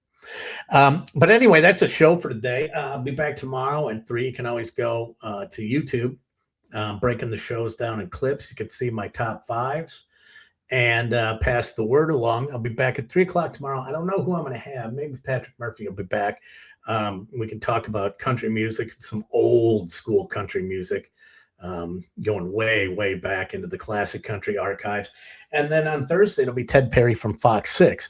But anyway, that's a show for today. I'll be back tomorrow at 3. You can always go to YouTube, breaking the shows down in clips. You can see my top 5s and pass the word along. I'll be back at 3 o'clock tomorrow. I don't know who I'm going to have. Maybe Patrick Murphy will be back. We can talk about country music, some old school country music, going way, way back into the classic country archives. And then on Thursday, it'll be Ted Perry from Fox 6.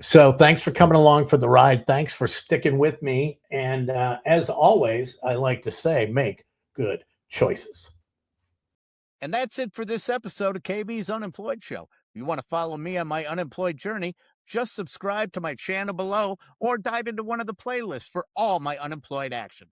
So thanks for coming along for the ride. Thanks for sticking with me. And as always, I like to say, make good choices. And that's it for this episode of KB's Unemployed Show. If you want to follow me on my unemployed journey, just subscribe to my channel below or dive into one of the playlists for all my unemployed action.